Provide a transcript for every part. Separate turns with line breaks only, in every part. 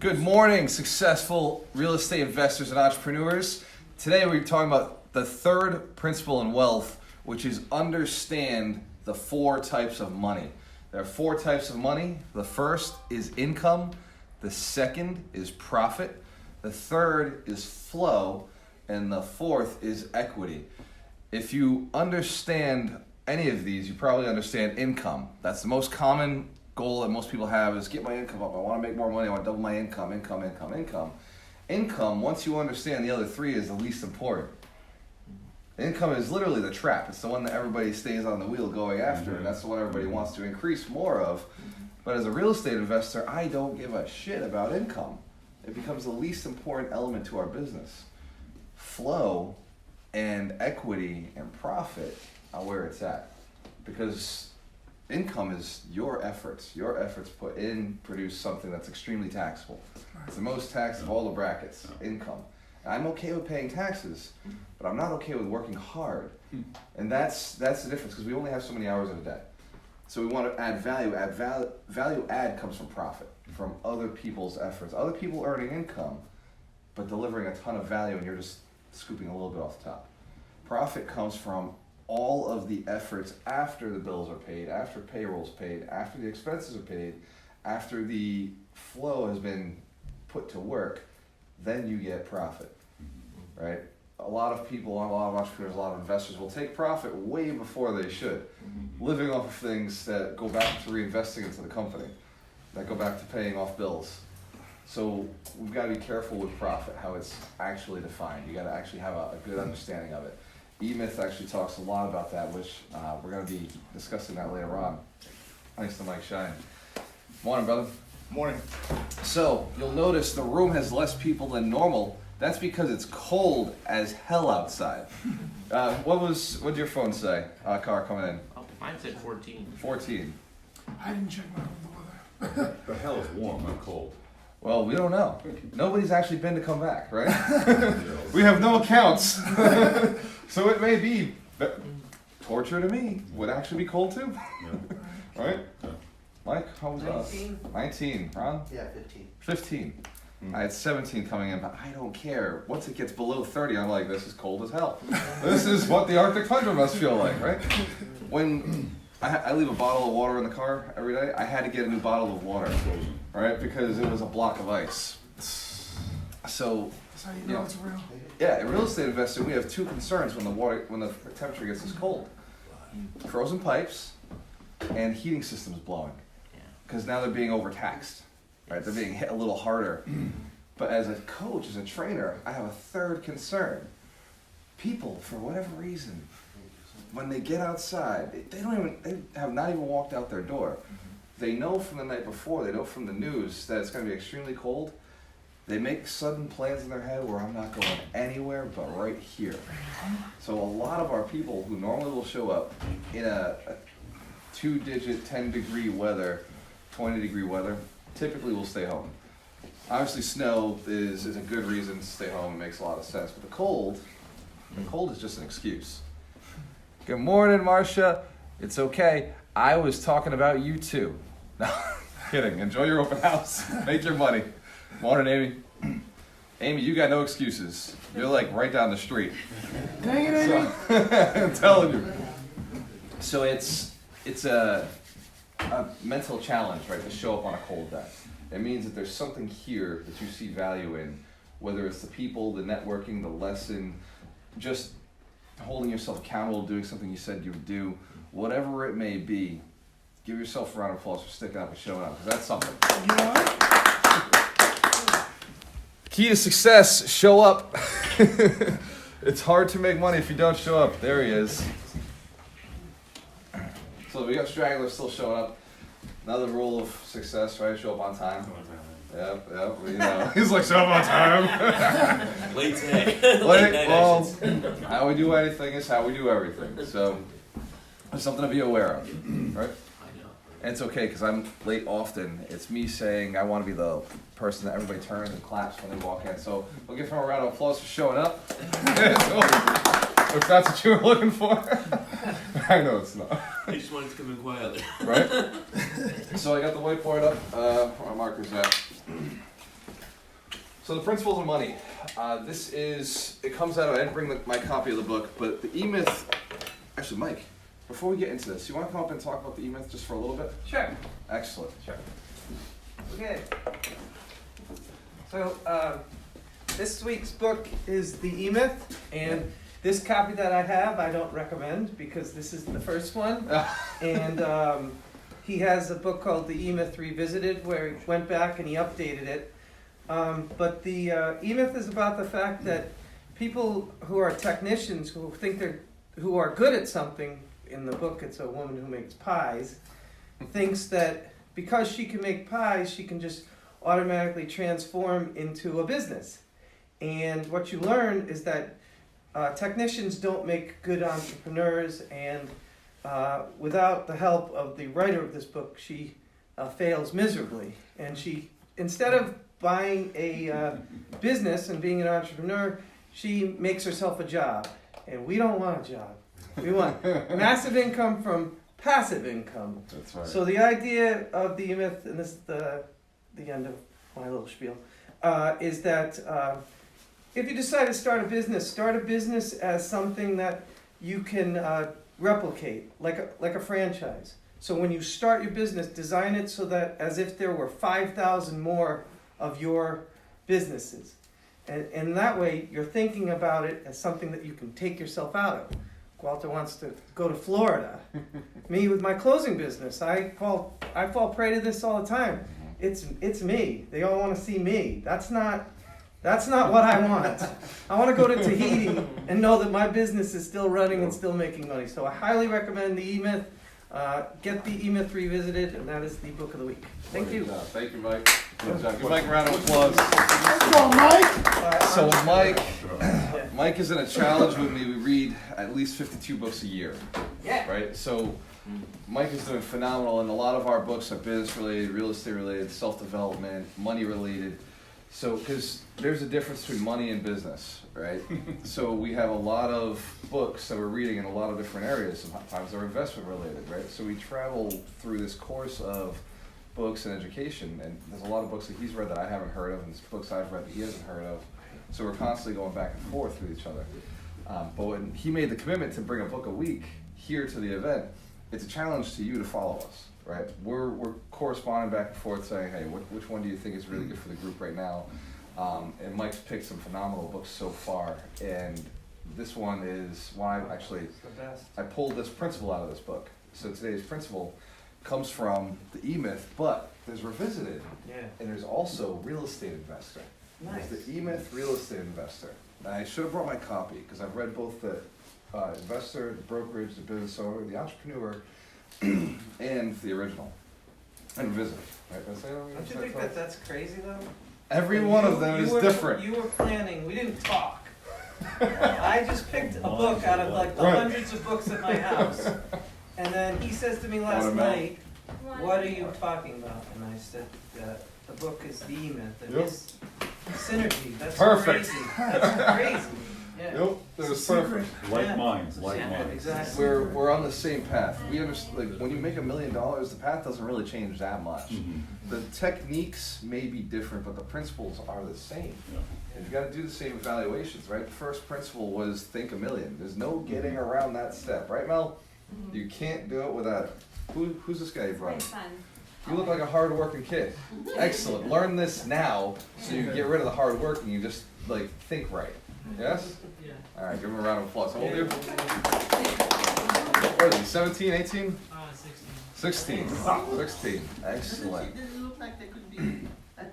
Good morning, successful real estate investors and entrepreneurs. Today we're talking about the third principle in wealth, which is understand the four types of money. There are four types of money. The first is income. The second is profit. The third is flow. And the fourth is equity. If you understand any of these, you probably understand income. That's the most common goal that most people have, is get my income up. I want to make more money. I want to double my income. Income, once you understand the other three, is the least important. Income is literally the trap. It's the one that everybody stays on the wheel going after, and that's the one everybody wants to increase more of. But as a real estate investor, I don't give a shit about income. It becomes the least important element to our business. Flow and equity and profit are where it's at, because income is your efforts. Your efforts put in produce something that's extremely taxable. It's the most taxed of all the brackets, income. And I'm okay with paying taxes, but I'm not okay with working hard. And that's the difference, because we only have so many hours in a day. So we want to add value. Value add comes from profit, from other people's efforts. Other people earning income, but delivering a ton of value, and you're just scooping a little bit off the top. Profit comes from all of the efforts after the bills are paid, after payroll's paid, after the expenses are paid, after the flow has been put to work, then you get profit, right? A lot of people, a lot of entrepreneurs, a lot of investors will take profit way before they should, living off of things that go back to reinvesting into the company, that go back to paying off bills. So we've got to be careful with profit, how it's actually defined. You got to actually have a good understanding of it. E-Myth actually talks a lot about that, which we're going to be discussing that later on. Thanks to Mike Shine. Morning, brother.
Morning.
So you'll notice the room has less people than normal. That's because it's cold as hell outside. What did your phone say? Car coming in.
Oh, mine said 14.
14.
I didn't check my weather.
The hell is warm, not cold.
Well, we don't know. Nobody's actually been to come back, right? We have no accounts. So it may be torture to me. Would actually be cold too.
Yeah.
Right?
Yeah.
Mike, how was
19.
us? 19. Ron?
Yeah, 15.
15. I had 17 coming in, but I don't care. Once it gets below 30, I'm like, this is cold as hell. This is what the Arctic tundra must feel like, right? When I leave a bottle of water in the car every day, I had to get a new bottle of water, right? Because it was a block of ice. So,
That's how you know it's real.
yeah, a real estate investor, we have two concerns when the temperature gets this cold: frozen pipes and heating systems blowing, because now they're being overtaxed, right? They're being hit a little harder. But as a coach, as a trainer, I have a third concern. People, for whatever reason, when they get outside, they have not even walked out their door. They know from the night before, they know from the news that it's going to be extremely cold. They make sudden plans in their head where I'm not going anywhere but right here. So a lot of our people who normally will show up in a 2-digit, 10-degree weather, 20-degree weather, typically will stay home. Obviously snow is a good reason to stay home. It makes a lot of sense. But the cold is just an excuse. Good morning, Marcia. It's okay. I was talking about you too. No, kidding. Enjoy your open house. Make your money. Morning, Amy. Amy, you got no excuses. You're like right down the street.
Dang it, Amy.
I'm telling you. So it's a mental challenge, right, to show up on a cold day. It means that there's something here that you see value in, whether it's the people, the networking, the lesson, just holding yourself accountable, doing something you said you would do, whatever it may be. Give yourself a round of applause for sticking up and showing up, because that's something.
You know what?
Key to success, show up. It's hard to make money if you don't show up. There he is. So we got stragglers still showing up. Another rule of success, right? Show up on time. Yep, you know. He's like, show up on time.
Late today.
Well, how we do anything is how we do everything. So there's something to be aware of, right?
I know.
And it's okay, because I'm late often. It's me saying I want to be the person that everybody turns and claps when they walk in. So we'll give him a round of applause for showing up. If that's what you were looking for. I know it's not.
I just wanted to come in quietly.
Right? So I got the whiteboard up. Where my marker's at. So the principles of money. It comes out of, I didn't bring my copy of the book, but the E-Myth, actually Mike, before we get into this, you want to come up and talk about the E-Myth just for a little bit?
Sure.
Excellent.
Sure. Okay. So this week's book is the E-Myth, and this copy that I have I don't recommend because this is the first one. And he has a book called The E-Myth Revisited where he went back and he updated it. But the E-Myth is about the fact that people who are technicians who are good at something, in the book it's a woman who makes pies, thinks that because she can make pies, she can just automatically transform into a business. And what you learn is that technicians don't make good entrepreneurs, and without the help of the writer of this book, she fails miserably. And she, instead of buying a business and being an entrepreneur, she makes herself a job. And we don't want a job. We want massive income from passive income.
That's right.
So the idea of the E-Myth, and this is the end of my little spiel, is that if you decide to start a business as something that you can replicate, like a franchise. So when you start your business, design it so that as if there were 5,000 more of your businesses. And that way, you're thinking about it as something that you can take yourself out of. Walter wants to go to Florida. Me with my closing business, I fall prey to this all the time. It's me. They all want to see me. That's not what I want. I want to go to Tahiti and know that my business is still running and still making money. So I highly recommend the E-Myth. Get the E-Myth Revisited, and that is the book of the week. Thank you.
Thank you, Mike. Good job. Give Mike a round of applause.
Let's go, Mike.
So Mike is in a challenge with me. We read at least 52 books a year.
Yeah.
Right? So Mike is doing phenomenal, and a lot of our books are business related, real estate related, self-development, money related. So, because there's a difference between money and business, right? So we have a lot of books that we're reading in a lot of different areas. Sometimes they're investment related, right? So we travel through this course of books and education, and there's a lot of books that he's read that I haven't heard of, and there's books I've read that he hasn't heard of. So we're constantly going back and forth with each other. But when he made the commitment to bring a book a week here to the event, it's a challenge to you to follow us. Right, we're corresponding back and forth saying, hey, which one do you think is really good for the group right now? And Mike's picked some phenomenal books so far, and this one is one I pulled this principle out of this book. So today's principle comes from the E-Myth, but there's Revisited, and there's also Real Estate Investor.
Nice.
There's the E-Myth Real Estate Investor. Now, I should have brought my copy because I've read both the investor, the brokerage, the business owner, the entrepreneur, and the original, and Revisited. Right?
Don't you think that's crazy though?
Every one of them is different.
You were planning. We didn't talk. I just picked a book out of like the hundreds of books at my house, and then he says to me last night, "What are you talking about?" And I said, "The book is the E-Myth. And it's synergy. That's
perfect.
Crazy. That's crazy." Yeah.
Nope, that was perfect.
Like minds.
Exactly.
We're on the same path. We understand, like, when you make $1 million, the path doesn't really change that much.
Mm-hmm.
The techniques may be different, but the principles are the same.
Yeah.
And you got to do the same evaluations, right? The first principle was think $1 million. There's no getting around that step, right, Mel?
Mm-hmm.
You can't do it without it. Who's this guy you brought?
My son.
You look like a hard-working kid. Excellent. Learn this now, so you can get rid of the hard work and you just like think right. Yes?
Yeah.
All right, give him a round of applause. How old are you? What is he, 17, 18?
16.
16. 16. Excellent.
Does it look like they could be?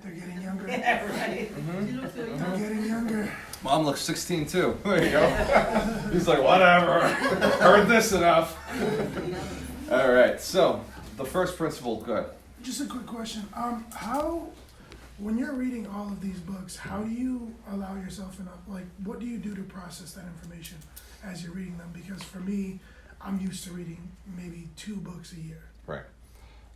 They're getting younger.
Yeah, right.
He looks like
They're getting younger.
Mom looks 16 too. There you go. He's like, whatever. Heard this enough. All right, so the first principle, good.
Just a quick question. When you're reading all of these books, how do you allow yourself enough? Like, what do you do to process that information as you're reading them? Because for me, I'm used to reading maybe 2 books a year.
Right.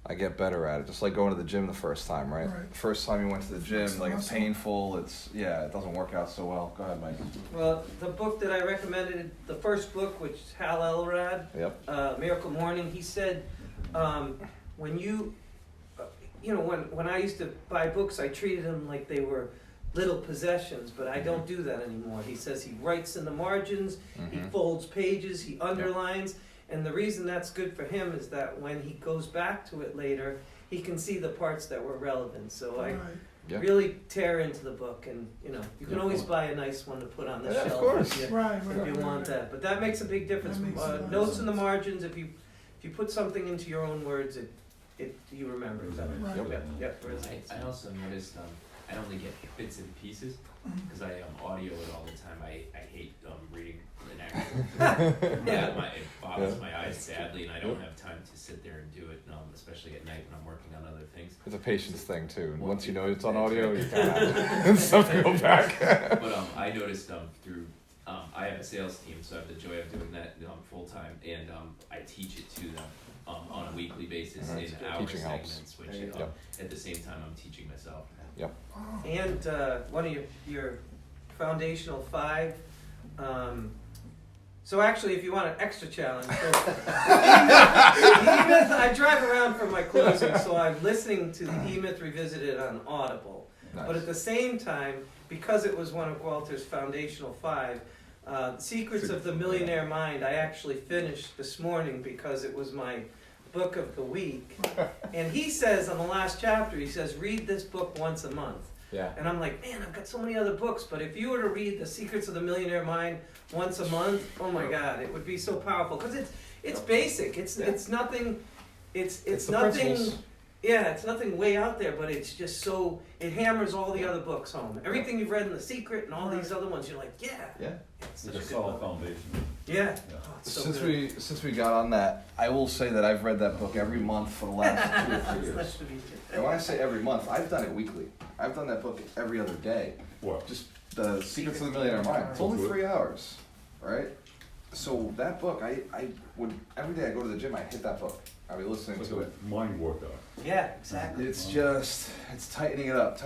I get better at it, just like going to the gym the first time, right?
Right.
The first time you went to the gym,
Flex the
like it's
muscle.
painful, it doesn't work out so well. Go ahead, Mike.
Well, the book that I recommended, the first book, which is Hal Elrod,
Yep.
Miracle Morning, he said, when you, when I used to buy books, I treated them like they were little possessions, but I don't do that anymore. He says he writes in the margins, he
Mhm.
folds pages, he underlines, and the reason that's good for him is that when he goes back to it later, he can see the parts that were relevant. So I
Right.
Yeah.
really tear into the book, and you can
Good
always
point.
buy a nice one to put on the
Yeah, of
shelf
course.
if you,
Right,
if
right,
you
right,
want
right.
that. But that makes a big difference.
That makes a lot of
Notes in the
sense.
margins, if you put something into your own words, it you remember it better.
Right.
Yep. Whereas
I also noticed I only get bits and pieces because I audio it all the time. I hate reading an actual. It bothers my eyes sadly, and I don't have time to sit there and do it. Especially at night when I'm working on other things.
It's a patience thing too.
Well,
Once you know it's on
that's
audio,
right.
you can't stuff to go back.
But I noticed through I have a sales team, so I have the joy of doing that full time, and I teach it to them on a weekly basis
Mhm.
in
That's
hour
good. Teaching helps.
segments, which
There you
go.
at the same time I'm teaching myself.
Oh,
And one of your foundational 5. So actually, if you want an extra challenge, I drive around for my closing, so I'm listening to the E-Myth Revisited on Audible.
Nice.
But at the same time, because it was one of Walter's foundational 5, Secrets of the Millionaire Mind, I actually finished this morning because it was my book of the week. And he says on the last chapter, he says, read this book once a month.
Yeah.
And I'm like, man, I've got so many other books, but if you were to read The Secrets of the Millionaire Mind once a month, oh my God, it would be so powerful because it's basic. It's nothing. It's
the
nothing.
principles.
Yeah, it's nothing way out there, but it's just so it hammers all the other books home. Everything you've read in The Secret and all these other ones, you're like, yeah,
Yeah.
it's such
It's
a
a
good
solid
book.
foundation.
Yeah. Oh, it's so good.
Since we got on that, I will say that I've read that book every month for the last 2 or 3
It's
years.
nice to meet you.
And when I say every month, I've done it weekly. I've done that book every other day.
What?
Just the Secrets of the Millionaire Mind. It's only 3 hours, right? So that book, I would every day I go to the gym, I hit that book. I'll be listening
It's
to
like
it.
a mind workout.
Yeah, exactly.
It's tightening it up,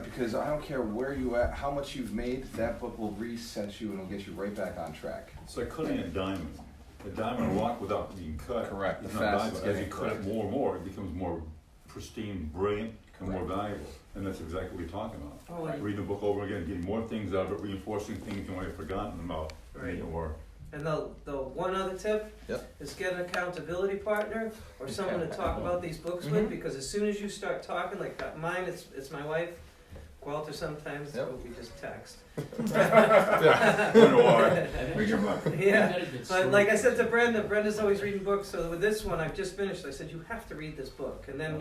because I don't care where you at, how much you've made, that book will reset you and it'll get you right back on track.
It's like cutting a diamond. A diamond rock without being cut.
Correct.
It's
The
not
fast it's
diamond. As you
getting
cut it
cut.
more and more, it becomes more pristine, brilliant, and more
Correct.
valuable. And that's exactly what you're talking about.
Oh, and-
Reading the book over again, getting more things out of it, reinforcing things you might have forgotten about.
Right.
Or
And the one other tip
Yep.
is get an accountability partner or someone to talk about these books
Mhm.
with, because as soon as you start talking, like mine, it's my wife. Walter sometimes
Yep.
we just text.
Yeah.
wonder why.
Read your book.
Yeah, but like I said to Brenda's always reading books. So with this one, I've just finished. I said you have to read this book, and then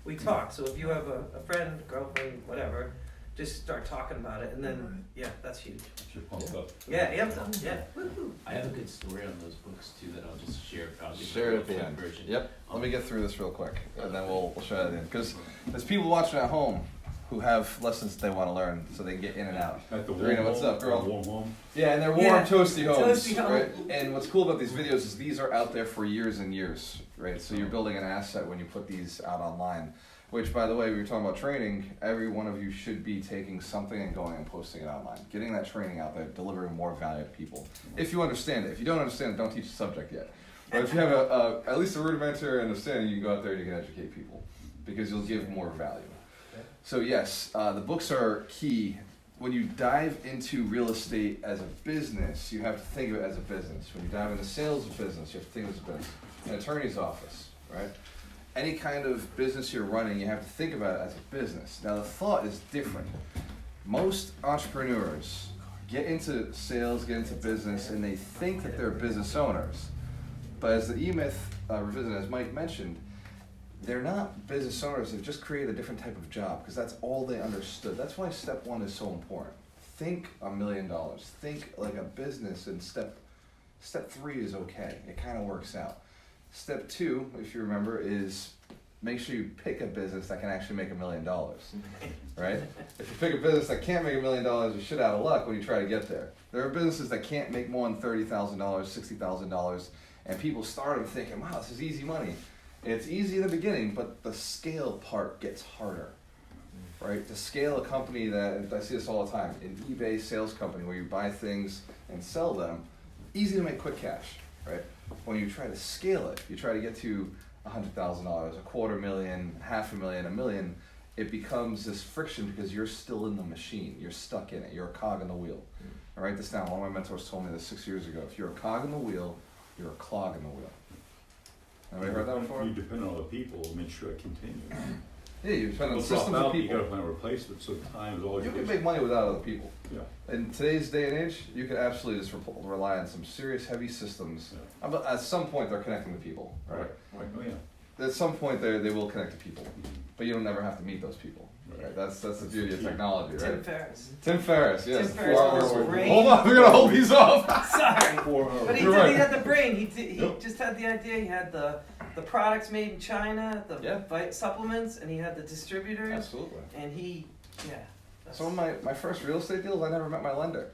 we talk. So if you have a friend, girlfriend, whatever, just start talking about it, and then yeah, that's huge.
You're pumped up.
Yeah, yeah. Woo-hoo.
I have a good story on those books too that I'll just share. I'll give
Share
you
it
a
at the
quick
end.
version.
Yep. Let me get through this real quick, and then we'll show it at the end. Because there's people watching at home who have lessons they want to learn, so they can get in and out.
At the warm
Serena, what's
home,
up, girl?
Warm home.
Yeah, and they're warm,
Yeah.
toasty homes,
Toasty home.
right? And what's cool about these videos is these are out there for years and years, right? So you're building an asset when you put these out online. Which, by the way, we were talking about training. Every one of you should be taking something and going and posting it online, getting that training out there, delivering more value to people. If you understand it. If you don't understand it, don't teach the subject yet. But if you have at least a rudimentary understanding, you can go out there and you can educate people because you'll give more value. So yes, the books are key. When you dive into real estate as a business, you have to think of it as a business. When you dive into sales of business, you have to think of it as a business. An attorney's office, right? Any kind of business you're running, you have to think about it as a business. Now the thought is different. Most entrepreneurs get into sales, get into business, and they think that they're business owners. But as the E-Myth Revisited, as Mike mentioned, they're not business owners, they've just created a different type of job because that's all they understood. That's why step 1 is so important. Think $1 million, think like a business, and step 3 is okay, it kind of works out. Step 2, if you remember, is make sure you pick a business that can actually make $1 million, right? If you pick a business that can't make $1 million, you're shit out of luck when you try to get there. There are businesses that can't make more than $30,000, $60,000, and people start them thinking, wow, this is easy money. It's easy in the beginning, but the scale part gets harder, right? To scale a company that, I see this all the time, an eBay sales company where you buy things and sell them, easy to make quick cash, right? When you try to scale it, you try to get to $100,000, $250,000, $500,000, $1 million, it becomes this friction because you're still in the machine. You're stuck in it. You're a cog in the wheel. I write this down. One of my mentors told me this 6 years ago. If you're a cog in the wheel, you're a clog in the wheel. Anybody heard that before?
You depend on other people to make sure it continues.
Yeah, you depend on
Well,
systems of
You gotta
people.
find a replacement, so time is always.
You can make money without other people.
Yeah.
In today's day and age, you can absolutely just rely on some serious heavy systems.
Yeah.
But at some point, they're connecting to people, right?
Right, oh, yeah.
At some point, they will connect to people, but you don't never have to meet those people. Right? That's the beauty of technology, right?
Tim Ferriss.
Tim Ferriss, yes.
Tim Ferriss
4
with
hours
his
work.
brain.
Hold on, we're gonna hold these off.
Sorry.
4 hours.
But he
You're
did.
right.
He had the brain. He
Yep.
just had the idea. He had the products made in China, the
Yeah.
supplements, and he had the distributors.
Absolutely.
And he, yeah.
So my first real estate deals, I never met my lender,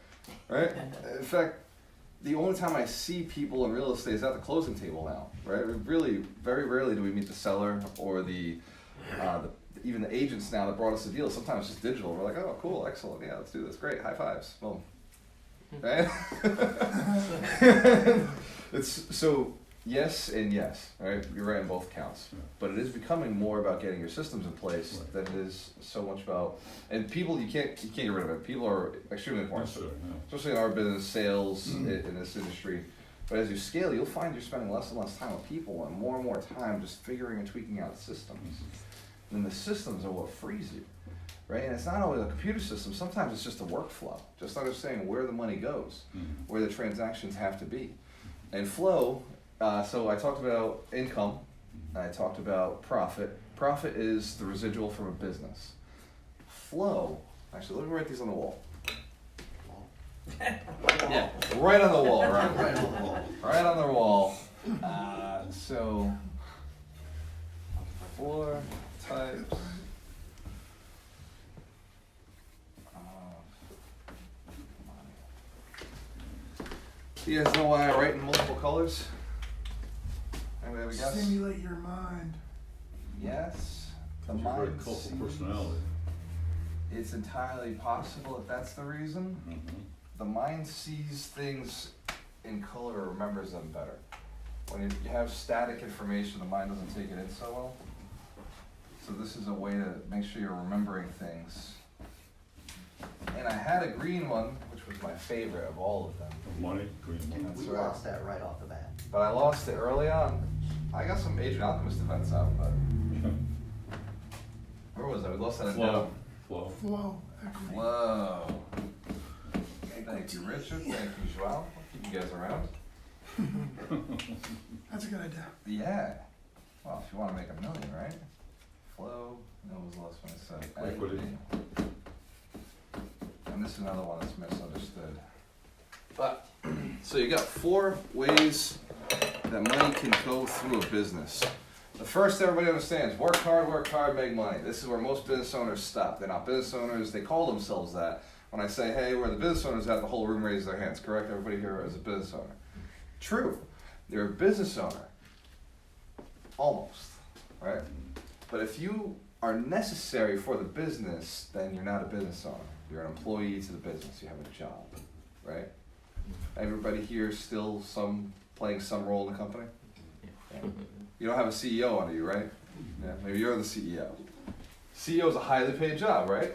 right? In fact, the only time I see people in real estate is at the closing table now, right? Really, very rarely do we meet the seller or even the agents now that brought us the deal. Sometimes it's just digital. We're like, oh, cool, excellent, yeah, let's do this, great, high fives, boom, right? It's so yes and yes, right? You're right in both counts,
Yeah.
but it is becoming more about getting your systems in place
Right.
than it is so much about. And people, you can't get rid of it. People are extremely important,
Yes, sir, yeah.
especially in our business, sales, in this industry. But as you scale, you'll find you're spending less and less time with people and more time just figuring and tweaking out systems. And the systems are what frees you, right? And it's not always a computer system. Sometimes it's just a workflow. Just understanding where the money goes, where the transactions have to be. And flow, so I talked about income, and I talked about profit. Profit is the residual from a business. Flow, actually, let me write these on the wall. Yeah, right on the wall, right?
Right on the wall.
Right on the wall. So, 4 types of money. Do you guys know why I write in multiple colors? Anybody have a guess?
Stimulate your mind.
Yes. The
You're a very
mind
colorful
sees.
personality.
It's entirely possible if that's the reason. The mind sees things in color or remembers them better. When you have static information, the mind doesn't take it in so well. So this is a way to make sure you're remembering things. And I had a green one, which was my favorite of all of them.
Money, green money.
That's
We
right.
lost that right off the bat.
But I lost it early on. I got some Agent Alchemist events out, but where was I? We lost that in
Flow. Flow.
Flow. Equity.
Whoa. Thank you, Richard. Thank you, Joao. I'll keep you guys around.
That's a good idea.
Yeah. Well, if you want to make $1 million, right? Flow. That was the last one I said.
Equity.
And this is another one that's misunderstood. But, so you got 4 ways that money can go through a business. The first, everybody understands, work hard, make money. This is where most business owners stop. They're not business owners, they call themselves that. When I say, hey, where the business owners at, the whole room raises their hands, correct? Everybody here is a business owner. True, you're a business owner. Almost, right? But if you are necessary for the business, then you're not a business owner. You're an employee to the business, you have a job, right? Everybody here still playing some role in the company? Yeah. You don't have a CEO under you, right? Yeah, maybe you're the CEO. CEO is a highly paid job, right?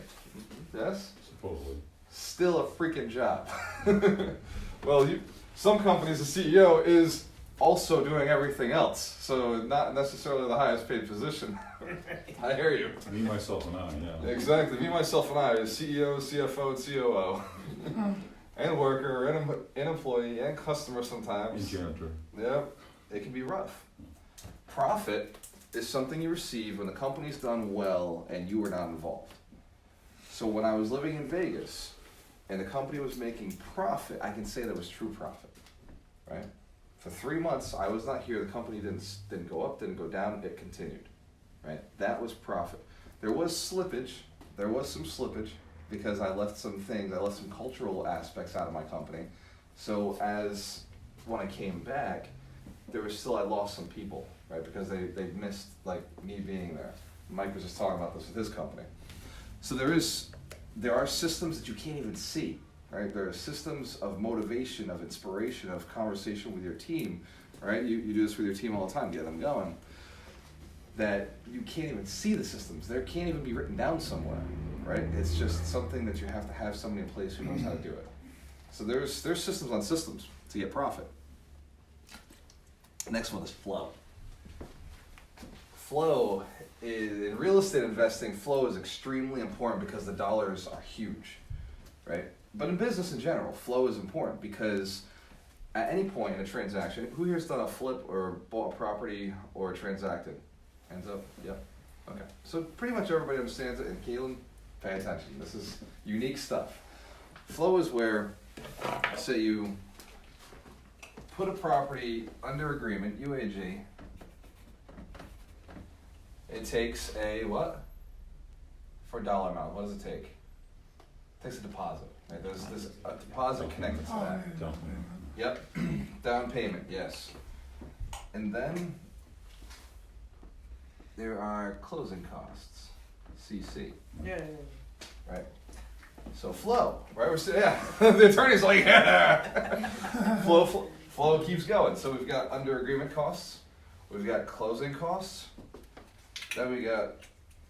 Yes?
Supposedly.
Still a freaking job. Well, some companies, the CEO is also doing everything else, so not necessarily the highest paid position. I hear you.
Me, myself, and I, yeah.
Exactly. Me, myself, and I are CEO, CFO, and COO. And worker, and employee, and customer
And
sometimes.
janitor.
Yep. It can be rough. Profit is something you receive when the company's done well and you were not involved. So when I was living in Vegas and the company was making profit, I can say that was true profit, right? For 3 months, I was not here. The company didn't go up, didn't go down. It continued, right? That was profit. There was slippage. There was some slippage because I left some things. I left some cultural aspects out of my company. So when I came back, I lost some people, right? Because they missed like me being there. Mike was just talking about this with his company. So there are systems that you can't even see, right? There are systems of motivation, of inspiration, of conversation with your team, right? You do this with your team all the time, get them going. that you can't even see the systems. They can't even be written down somewhere, right? It's just something that you have to have somebody in place who knows how to do it. So there's systems on systems to get profit. Next one is flow. Flow is, in real estate investing, flow is extremely important because the dollars are huge, right? But in business in general, flow is important because at any point in a transaction, who here's done a flip or bought a property or transacted? Hands up, yep. Okay, so pretty much everybody understands it, and Keelan, pay attention. This is unique stuff. Flow is where, say you put a property under agreement, UAG. It takes a what? For a dollar amount, what does it take? It takes a deposit. Right? There's a deposit connected to that.
Down
Yep, down payment, yes. And then there are closing costs, CC,
Yeah.
right? So flow, right? We're saying, yeah. The attorney's like, yeah. Flow keeps going. So we've got under agreement costs, we've got closing costs, then we got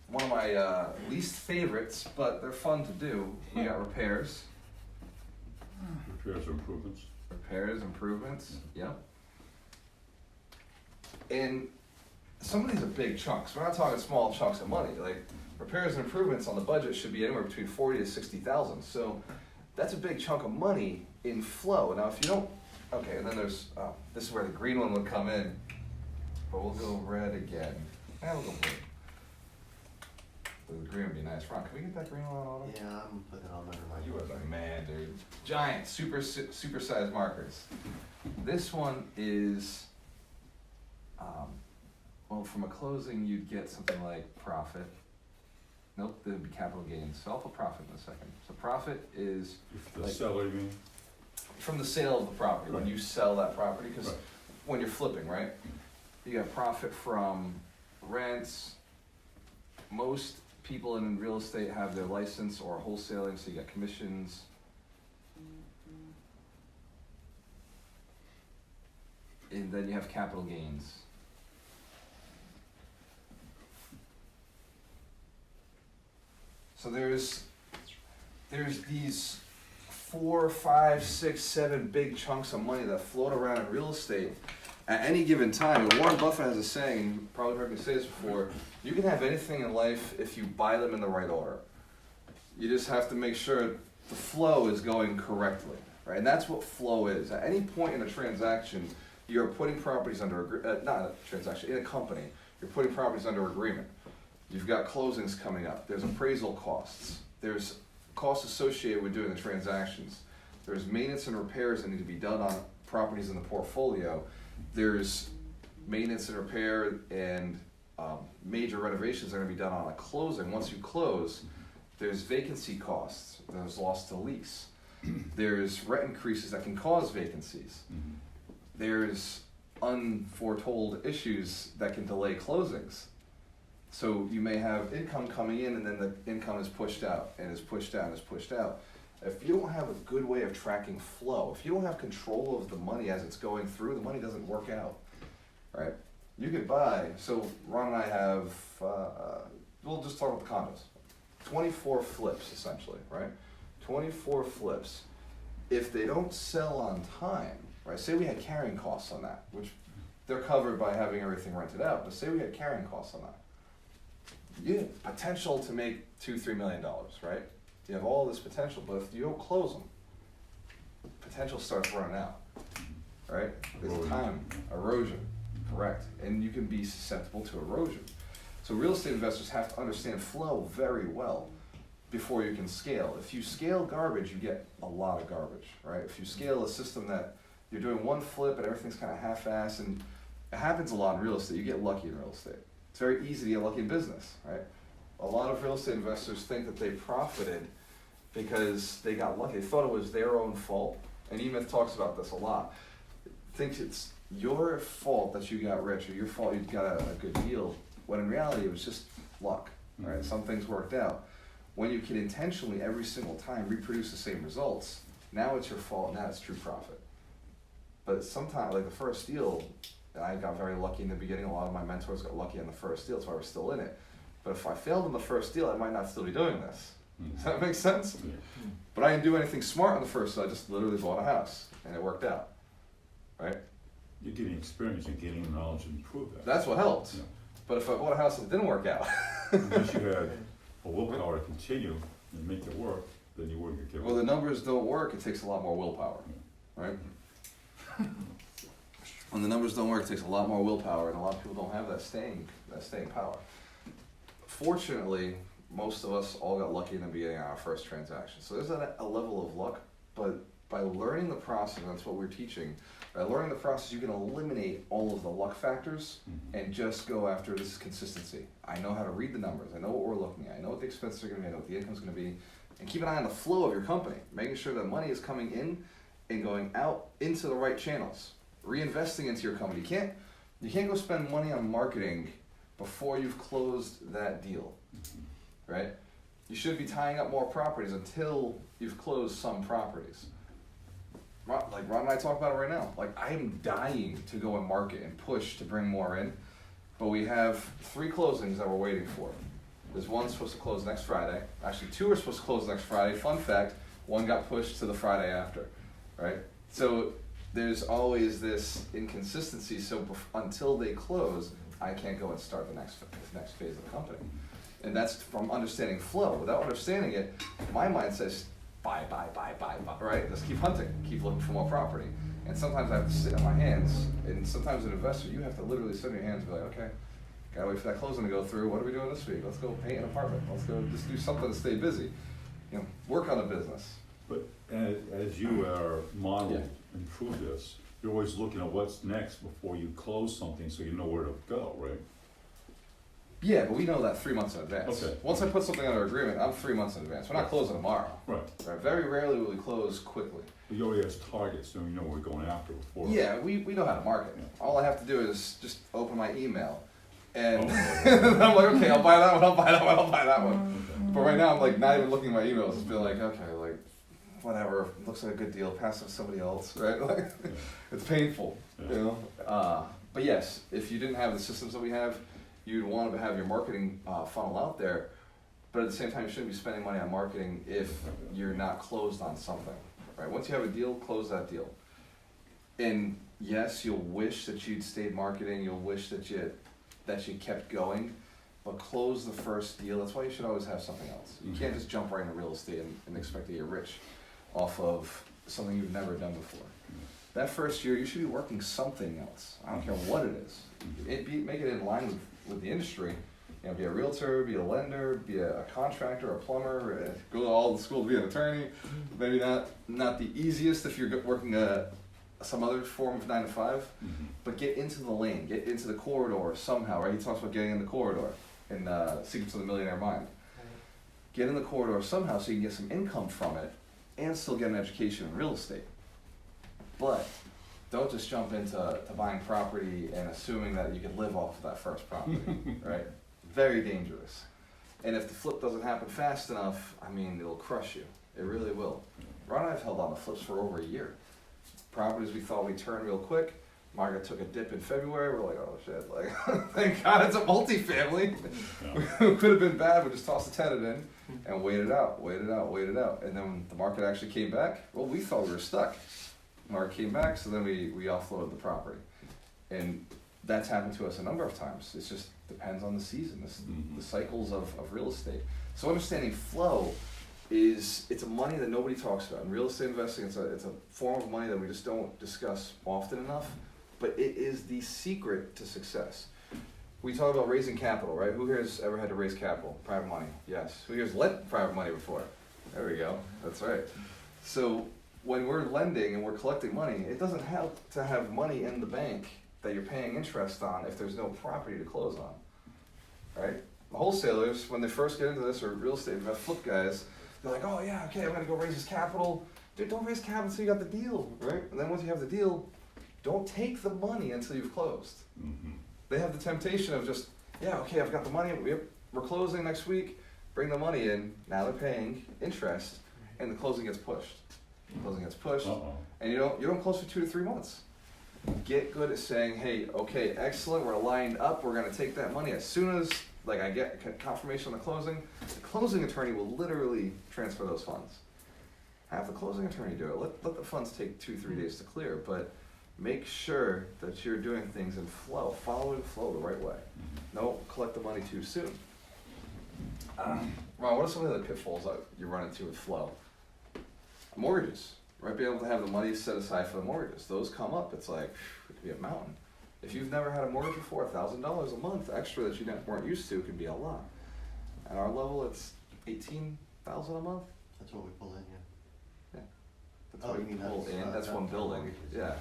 one of my least favorites, but they're fun to do. We got repairs.
Repairs or improvements.
Repairs, improvements, yep. And some of these are big chunks. We're not talking small chunks of money. Like repairs and improvements on the budget should be anywhere between 40 to 60,000. So that's a big chunk of money in flow. Now, if you don't, okay, and then there's this is where the green one would come in, but we'll go red again. We'll go blue. The green would be nice. Ron, can we get that green one on auto?
Yeah, I'm putting it on under my.
You are the man, dude. Giant, super sized markers. This one is, well, from a closing, you'd get something like profit. Nope, there'd be capital gains. So I'll put profit in a second. So profit is
If the
like
seller, you mean?
from the sale of the property, when
Right.
you sell that property, because
Right.
when you're flipping, right? You got profit from rents. Most people in real estate have their license or wholesaling, so you got commissions. And then you have capital gains. So there's these 4, 5, 6, 7 big chunks of money that float around in real estate at any given time. And Warren Buffett has a saying, and you've probably heard me say this before, you can have anything in life if you buy them in the right order. You just have to make sure the flow is going correctly, right? And that's what flow is. At any point in a transaction, you're putting properties under, not a transaction, in a company, you're putting properties under agreement. You've got closings coming up. There's appraisal costs. There's costs associated with doing the transactions. There's maintenance and repairs that need to be done on properties in the portfolio. There's maintenance and repair and major renovations that are going to be done on a closing. Once you close, there's vacancy costs. There's loss to lease. There's rent increases that can cause vacancies.
Mhm.
There's unforetold issues that can delay closings. So you may have income coming in and then the income is pushed out and is pushed out and is pushed out. If you don't have a good way of tracking flow, if you don't have control of the money as it's going through, the money doesn't work out, right? You could buy, so Ron and I have, we'll just talk about the condos. 24 flips essentially, right? 24 flips. If they don't sell on time, right? Say we had carrying costs on that, which they're covered by having everything rented out, but say we had carrying costs on that. You have potential to make $2-3 million, right? You have all this potential, but if you don't close them, potential starts running out, right? There's time, erosion, correct, and you can be susceptible to erosion. So real estate investors have to understand flow very well before you can scale. If you scale garbage, you get a lot of garbage, right? If you scale a system that you're doing one flip and everything's kind of half-assed, and it happens a lot in real estate, you get lucky in real estate. It's very easy to get lucky in business, right? A lot of real estate investors think that they profited because they got lucky. They thought it was their own fault. And E-Myth talks about this a lot. Thinks it's your fault that you got rich or your fault you got a good deal, when in reality it was just luck, right? Some things worked out. When you can intentionally every single time reproduce the same results, now it's your fault, now it's true profit. But sometimes, like the first deal, And I got very lucky in the beginning. A lot of my mentors got lucky on the first deal, that's why we're still in it. But if I failed in the first deal, I might not still be doing this. Does that make sense?
Yeah.
But I didn't do anything smart on the first deal. I just literally bought a house, and it worked out. Right?
You're getting experience and gaining knowledge and improve that.
That's what helped.
Yeah.
But if I bought a house that didn't work out,
Unless you had a willpower to continue and make it work, then you wouldn't get
well, the numbers don't work, it takes a lot more willpower. Right? When the numbers don't work, it takes a lot more willpower, and a lot of people don't have that staying power. Fortunately, most of us all got lucky in the beginning on our first transaction. So there's a level of luck, but by learning the process, and that's what we're teaching, by learning the process, you can eliminate all of the luck factors and just go after this consistency. I know how to read the numbers. I know what we're looking at. I know what the expenses are going to be. I know what the income's going to be. And keep an eye on the flow of your company, making sure that money is coming in and going out into the right channels. Reinvesting into your company. You can't go spend money on marketing before you've closed that deal, right? You should be tying up more properties until you've closed some properties. Like Ron and I talk about it right now. Like, I am dying to go and market and push to bring more in, but we have 3 closings that we're waiting for. There's one supposed to close next Friday. Actually, 2 are supposed to close next Friday. Fun fact, one got pushed to the Friday after, right? So there's always this inconsistency. So until they close, I can't go and start the next phase of the company. And that's from understanding flow. Without understanding it, my mind says, buy, right? Let's keep hunting, keep looking for more property. And sometimes I have to sit on my hands, and sometimes an investor, you have to literally sit on your hands and be like, okay, gotta wait for that closing to go through. What are we doing this week? Let's go paint an apartment. Let's go just do something to stay busy. You know, work on a business.
But as you are modeled and prove this, you're always looking at what's next before you close something, so you know where to go, right?
Yeah, but we know that 3 months in advance.
Okay.
Once I put something under agreement, I'm 3 months in advance. We're not closing tomorrow.
Right.
Right? Very rarely will we close quickly.
But you already have targets, so you know what we're going after before.
Yeah, we know how to market.
Yeah.
All I have to do is just open my email. And
Oh.
I'm like, okay, I'll buy that one, I'll buy that one, I'll buy that one. But right now I'm like not even looking at my emails. Just being like, okay, like whatever, looks like a good deal, pass it to somebody else, right? Like,
Yeah.
it's painful,
Yeah.
you know? But yes, if you didn't have the systems that we have, you'd want to have your marketing funnel out there, but at the same time, you shouldn't be spending money on marketing if you're not closed on something, right? Once you have a deal, close that deal. And yes, you'll wish that you'd stayed marketing, you'll wish that you kept going, but close the first deal. That's why you should always have something else. You can't just jump right into real estate and expect to get rich off of something you've never done before. That first year, you should be working something else. I don't care what it is. Make it in line with the industry. You know, be a realtor, be a lender, be a contractor, a plumber, go to all the school to be an attorney. Maybe not the easiest if you're working some other form of 9 to 5, but get into the lane, get into the corridor somehow, right? He talks about getting in the corridor in Secrets of the Millionaire Mind. Get in the corridor somehow so you can get some income from it and still get an education in real estate. But don't just jump into buying property and assuming that you can live off of that first property, right? Very dangerous. And if the flip doesn't happen fast enough, I mean, it'll crush you. It really will. Ron and I have held on to flips for over a year. Properties we thought we'd turn real quick. Margaret took a dip in February. We're like, oh shit, like, thank God it's a multifamily.
Yeah.
Could have been bad. We just tossed a tenant in and waited out. And then when the market actually came back, well, we thought we were stuck. Market came back, so then we offloaded the property. And that's happened to us a number of times. It just depends on the season, the cycles of real estate. So understanding flow it's a money that nobody talks about. In real estate investing, it's a form of money that we just don't discuss often enough, but it is the secret to success. We talk about raising capital, right? Who here has ever had to raise capital? Private money, yes. Who here has lent private money before? There we go, that's right. So when we're lending and we're collecting money, it doesn't help to have money in the bank that you're paying interest on if there's no property to close on, right? Wholesalers, when they first get into this, or real estate flip guys, they're like, oh yeah, okay, I'm gonna go raise this capital. Dude, don't raise capital until you got the deal, right? And then once you have the deal, don't take the money until you've closed. They have the temptation of just, yeah, okay, I've got the money, we're closing next week, bring the money in, now they're paying interest, and the closing gets pushed. And you don't close for 2 to 3 months. Get good at saying, hey, okay, excellent, we're lined up, we're gonna take that money. As soon as like I get confirmation on the closing attorney will literally transfer those funds. Have the closing attorney do it. Let the funds take 2-3 days to clear, but make sure that you're doing things in flow, following flow the right way. Don't collect the money too soon. Ron, what are some of the pitfalls that you run into with flow? Mortgages, right? Being able to have the money set aside for the mortgages. Those come up, it's like, it could be a mountain. If you've never had a mortgage before, $1,000 a month extra that you weren't used to can be a lot. At our level, it's $18,000 a month.
That's what we pull in, yeah.
That's
Oh,
what
you
we
mean
pull
that's,
in. That's one building.
mortgages.
Yeah.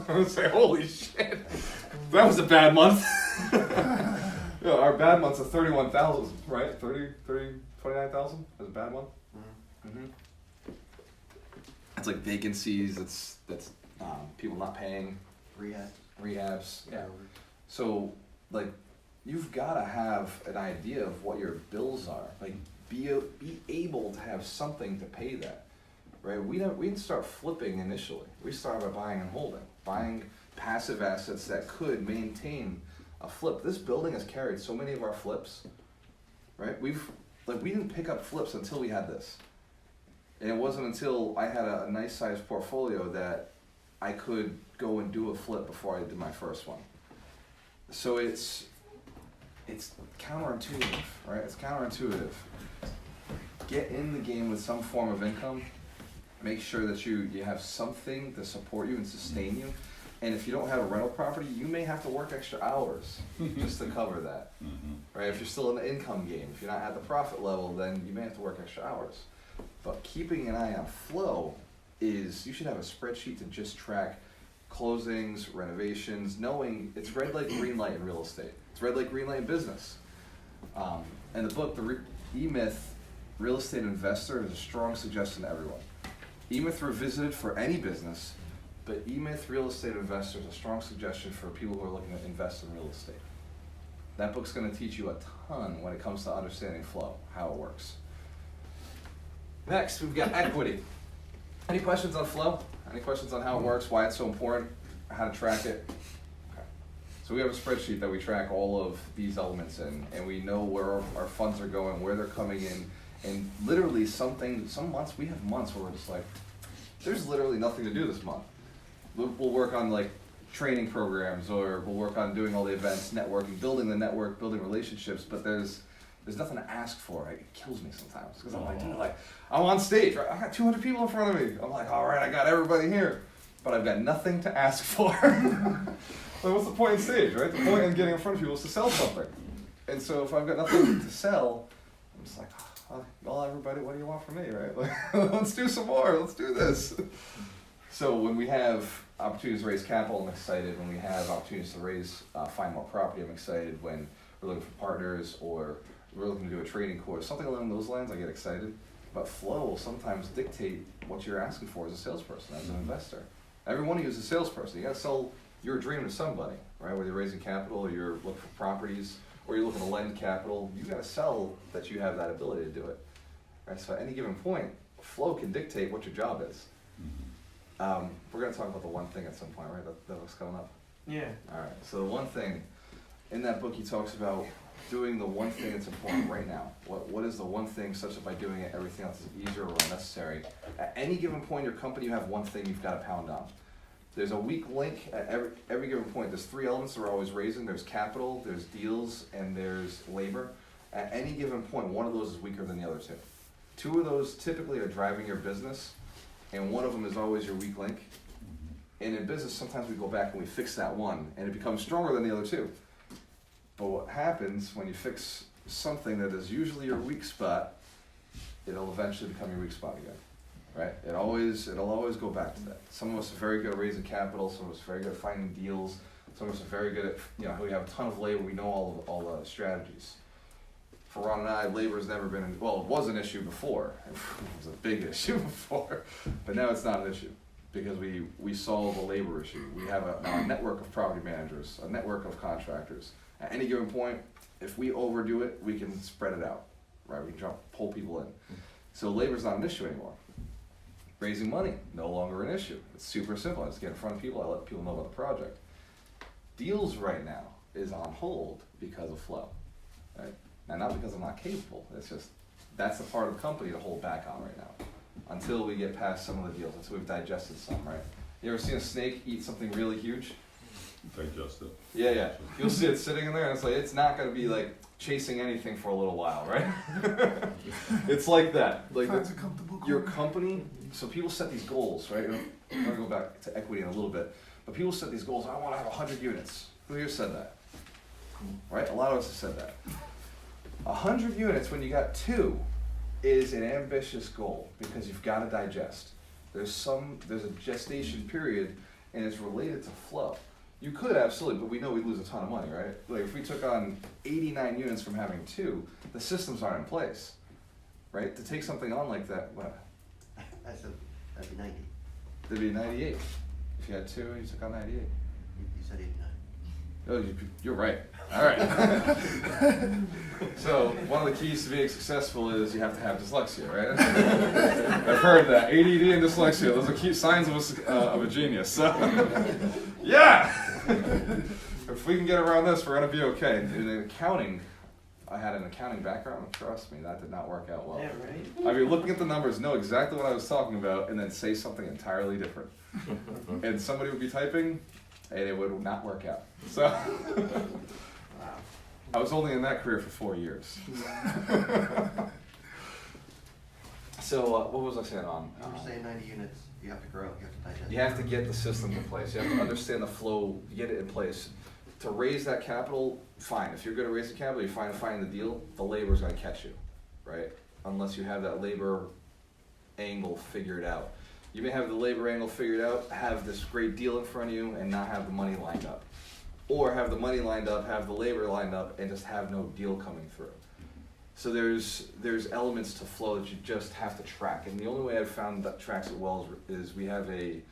I would say, holy shit, that was a bad month. Yeah, our bad month's a 31,000, right? 29,000 is a bad month. Mm-hmm. It's like vacancies. That's people not paying. Rehabs. Yeah. So like, you've got to have an idea of what your bills are. Like, be able to have something to pay that. Right? We didn't start flipping initially. We started by buying and holding, buying passive assets that could maintain a flip. This building has carried so many of our flips. Right? We didn't pick up flips until we had this. And it wasn't until I had a nice sized portfolio that I could go and do a flip before I did my first one. So it's counterintuitive, right? It's counterintuitive. Get in the game with some form of income. Make sure that you have something to support you and sustain you. And if you don't have a rental property, you may have to work extra hours just to cover that, right? If you're still in the income game, if you're not at the profit level, then you may have to work extra hours. But keeping an eye on flow is, you should have a spreadsheet to just track closings, renovations, knowing it's red light, green light in real estate. It's red light, green light in business. And the book, the E-Myth Real Estate Investor, is a strong suggestion to everyone. E-Myth Revisited for any business, but E-Myth Real Estate Investor is a strong suggestion for people who are looking to invest in real estate. That book's going to teach you a ton when it comes to understanding flow, how it works. Next, we've got equity. Any questions on flow? Any questions on how it works, why it's so important, how to track it? Okay. So we have a spreadsheet that we track all of these elements in, and we know where our funds are going, where they're coming in, and literally some months, we have months where we're just like, there's literally nothing to do this month. We'll work on like training programs, or we'll work on doing all the events, networking, building the network, building relationships, but there's nothing to ask for. Right? It kills me sometimes because I'm like, dude, like, I'm on stage, right? I got 200 people in front of me. I'm like, all right, I got everybody here, but I've got nothing to ask for. Like, what's the point in stage, right? The point in getting in front of people is to sell something. And so if I've got nothing to sell, I'm just like, well, everybody, what do you want from me, right? Like, let's do some more. Let's do this. So when we have opportunities to raise capital, I'm excited. When we have opportunities to find more property, I'm excited. When we're looking for partners, or we're looking to do a training course, something along those lines, I get excited. But flow will sometimes dictate what you're asking for as a salesperson, as an investor. Every one of you is a salesperson. You gotta sell your dream to somebody, right? Whether you're raising capital, or you're looking for properties, or you're looking to lend capital, you gotta sell that you have that ability to do it. Right? So at any given point, flow can dictate what your job is. We're gonna talk about the one thing at some point, right? That looks coming up.
Yeah.
All right. So the one thing in that book, he talks about doing the one thing that's important right now. What is the one thing such that by doing it, everything else is easier or unnecessary? At any given point in your company, you have one thing you've got to pound on. There's a weak link at every given point. There's 3 elements that we're always raising. There's capital, there's deals, and there's labor. At any given point, one of those is weaker than the other 2. 2 of those typically are driving your business, and one of them is always your weak link. And in business, sometimes we go back and we fix that one, and it becomes stronger than the other 2. But what happens when you fix something that is usually your weak spot, it'll eventually become your weak spot again, right? It'll always go back to that. Some of us are very good at raising capital. Some of us are very good at finding deals. Some of us are very good at, we have a ton of labor. We know all the strategies. For Ron and I, labor's never been, it was an issue before. It was a big issue before, but now it's not an issue because we solve a labor issue. We have a network of property managers, a network of contractors. At any given point, if we overdo it, we can spread it out, right? We can pull people in. So labor's not an issue anymore. Raising money, no longer an issue. It's super simple. I just get in front of people, I let people know about the project. Deals right now is on hold because of flow, right? And not because I'm not capable, it's just, that's the part of the company to hold back on right now. Until we get past some of the deals, until we've digested some, right? You ever seen a snake eat something really huge?
Digest it.
Yeah. You'll see it sitting in there and it's like, it's not gonna be like chasing anything for a little while, right? It's like that. Like
Finds a comfortable
your
corner.
company, so people set these goals, right? I'm gonna go back to equity in a little bit, but people set these goals, I wanna have 100 units. Who here said that? Right, a lot of us have said that. 100 units when you got 2 is an ambitious goal because you've gotta digest. There's a gestation period and it's related to flow. You could absolutely, but we know we'd lose a ton of money, right? Like if we took on 89 units from having 2, the systems aren't in place, right? To take something on like that, what?
That'd be 90.
That'd be 98. If you had 2, you took on 98.
You said 89.
Oh, you're right. All right. So one of the keys to being successful is you have to have dyslexia, right? I've heard that. ADD and dyslexia, those are key signs of a genius. So, yeah! If we can get around this, we're going to be okay. In accounting, I had an accounting background, and trust me, that did not work out well.
Yeah, right.
I mean, looking at the numbers, know exactly what I was talking about, and then say something entirely different. And somebody would be typing, and it would not work out. So, I was only in that career for 4 years. So, what was I saying on?
You were saying 90 units, you have to grow, you have to digest.
You have to get the system in place. You have to understand the flow, get it in place. To raise that capital, fine. If you're going to raise the capital, you're fine finding the deal, the labor's going to catch you, right? Unless you have that labor angle figured out. You may have the labor angle figured out, have this great deal in front of you, and not have the money lined up. Or have the money lined up, have the labor lined up, and just have no deal coming through. So there's elements to flow that you just have to track. And the only way I've found that tracks it well is we have a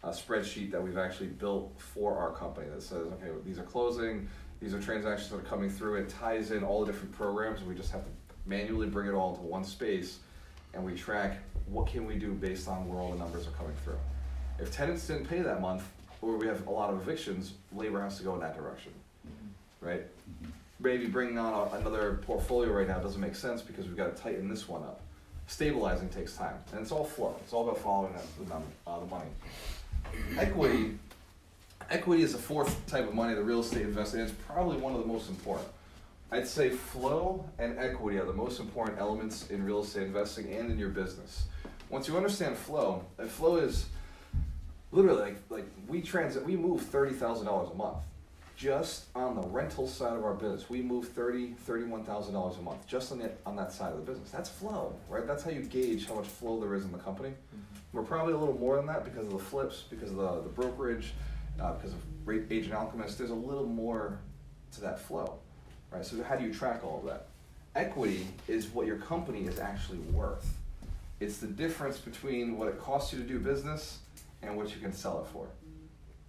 spreadsheet that we've actually built for our company that says, okay, these are closing, these are transactions that are coming through. It ties in all the different programs, and we just have to manually bring it all into one space, and we track what can we do based on where all the numbers are coming through. If tenants didn't pay that month, or we have a lot of evictions, labor has to go in that direction, right? Maybe bringing on another portfolio right now doesn't make sense because we've got to tighten this one up. Stabilizing takes time, and it's all flow. It's all about following the money. Equity is the 4th type of money the real estate investing in. It's probably one of the most important. I'd say flow and equity are the most important elements in real estate investing and in your business. Once you understand flow, and flow is literally like we move $30,000 a month. Just on the rental side of our business, we move $31,000 a month just on that side of the business. That's flow, right? That's how you gauge how much flow there is in the company. We're probably a little more than that because of the flips, because of the brokerage, because of Agent Alchemist. There's a little more to that flow, right? So how do you track all of that? Equity is what your company is actually worth. It's the difference between what it costs you to do business and what you can sell it for.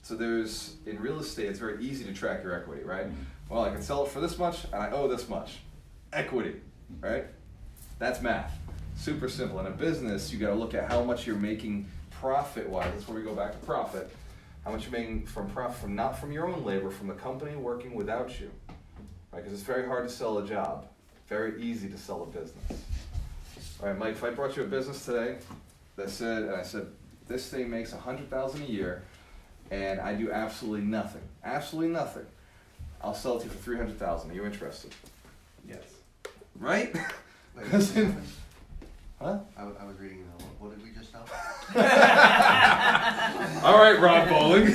So in real estate, it's very easy to track your equity, right? Well, I can sell it for this much and I owe this much. Equity, right? That's math. Super simple. In a business, you got to look at how much you're making profit-wise. That's where we go back to profit. How much you're making from profit, not from your own labor, from the company working without you, right? Because it's very hard to sell a job. Very easy to sell a business. All right, Mike, if I brought you a business today that said, this thing makes $100,000 a year, and I do absolutely nothing, I'll sell it to you for $300,000. Are you interested?
Yes.
Right?
Wait,
Huh?
I was reading, what did we just sell?
All right, Rob Bowling.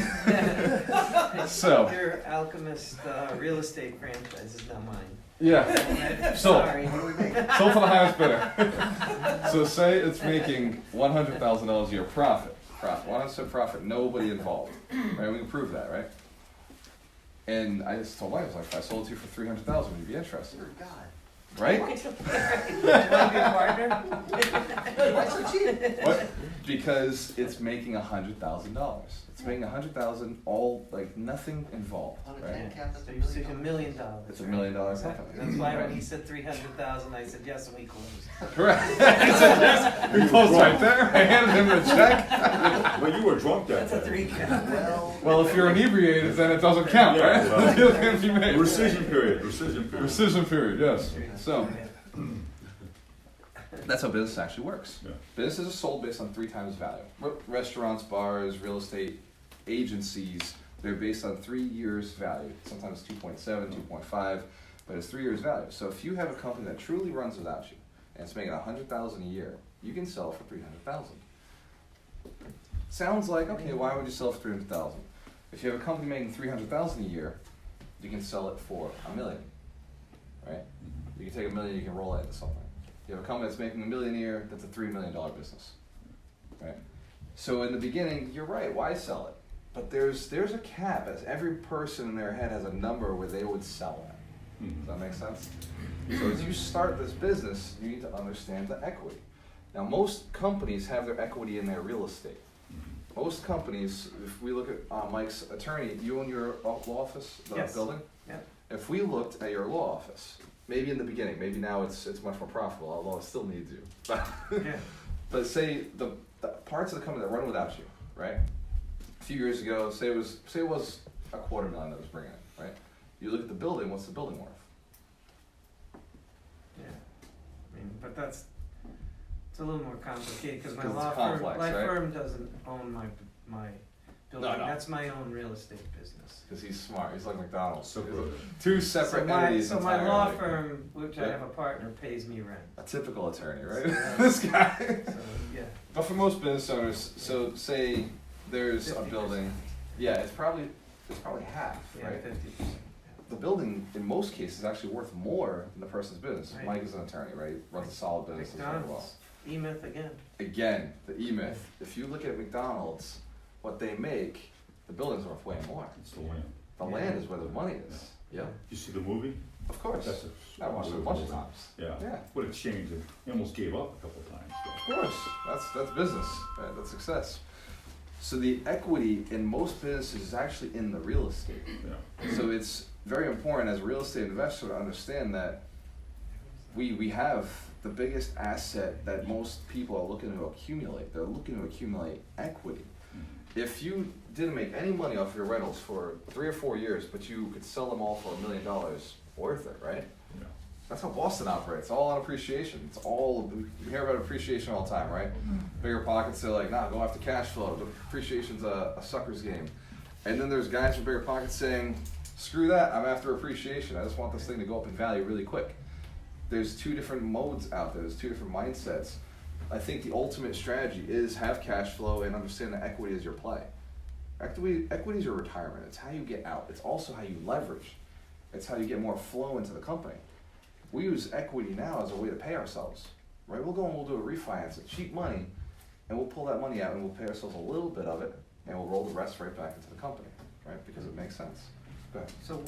So.
Your Alchemist real estate franchise is not mine.
Yeah. So.
Sorry.
What do we make?
Sold for the highest bidder. So say it's making $100,000 a year profit. 100% profit, nobody involved. Right? We can prove that, right? And I just told Mike, I was like, if I sold it to you for $300,000, would you be interested?
Dear God.
Right?
Do you want to be a partner?
Why so cheap?
What? Because it's making $100,000. It's It's making 100,000, all like nothing involved,
On a
right?
10 cap, that's
So
$1
you say
million.
$1 million.
It's $1 million
Exactly.
company.
That's why
Right.
when he said 300,000, I said yes, and we closed.
Correct. He said yes. We closed right there. I handed him the check.
But you were drunk that
That's a
day.
3 cap.
Well, if you're inebriated, then it doesn't count,
Yeah,
right?
well.
The deal can't be made.
Rescission period, rescission period.
Rescission period, yes. So
Yeah.
that's how business actually works.
Yeah.
Businesses are sold based on 3 times value. Restaurants, bars, real estate agencies, they're based on 3 years value. Sometimes 2.7, 2.5, but it's 3 years value. So if you have a company that truly runs without you, and it's making 100,000 a year, you can sell it for 300,000. Sounds like, okay, why would you sell it for 300,000? If you have a company making 300,000 a year, you can sell it for $1 million, right? You can take $1 million, you can roll it into something. You have a company that's making $1 million a year, that's a $3 million business, right? So in the beginning, you're right, why sell it? But there's a cap, as every person in their head has a number where they would sell at. Does that make sense? So as you start this business, you need to understand the equity. Now most companies have their equity in their real estate. Most companies, if we look at Mike's attorney, you own your law office, the
Yes.
building?
Yeah.
If we looked at your law office, maybe in the beginning, maybe now it's much more profitable, although it still needs you.
Yeah.
But say the parts of the company that run without you, right? A few years ago, say it was $250,000 that was bringing in, right? You look at the building, what's the building worth?
Yeah. I mean, but it's a little more complicated because my
'Cause it's
law
complex,
firm,
right?
firm doesn't own my building.
No.
That's my own real estate business.
Because he's smart, he's like McDonald's.
Separate.
Two separate
so
entities.
so my law
entirely.
firm, which I
Yeah.
have a partner, pays me rent.
A typical attorney, right?
So,
This guy.
So yeah.
But for most business owners, so say there's a
50%.
building, yeah, it's probably half,
Yeah,
right?
50%.
The building, in most cases, is actually worth more than the person's business.
Right.
Mike is an attorney, right? Runs a solid business as very well.
McDonald's, E-Myth again.
Again, the E-Myth. If you look at McDonald's, what they make, the building's worth way more.
It's the land.
The
Yeah.
land is where the money is. Yeah,
You see the movie?
of course.
That's
I watched it a bunch of times.
Yeah.
Yeah.
What a change. He almost gave up a couple times.
Of course, that's business, right? That's success. So the equity in most businesses is actually in the real estate.
Yeah.
So it's very important as a real estate investor to understand that we have the biggest asset that most people are looking to accumulate. They're looking to accumulate equity. If you didn't make any money off your rentals for 3 or 4 years, but you could sell them all for $1 million, worth it, right?
Yeah.
That's how Boston operates, all on appreciation. It's all, we hear about appreciation all the time, right? Bigger pockets, they're like, nah, go after cash flow. Appreciation's a sucker's game. And then there's guys with bigger pockets saying, screw that, I'm after appreciation. I just want this thing to go up in value really quick. There's 2 different modes out there, there's 2 different mindsets. I think the ultimate strategy is have cash flow and understand that equity is your play. Equity is your retirement. It's how you get out. It's also how you leverage. It's how you get more flow into the company. We use equity now as a way to pay ourselves, right? We'll go and we'll do a refinance at cheap money, and we'll pull that money out and we'll pay ourselves a little bit of it, and we'll roll the rest right back into the company, right? Because it makes sense. Go ahead.
So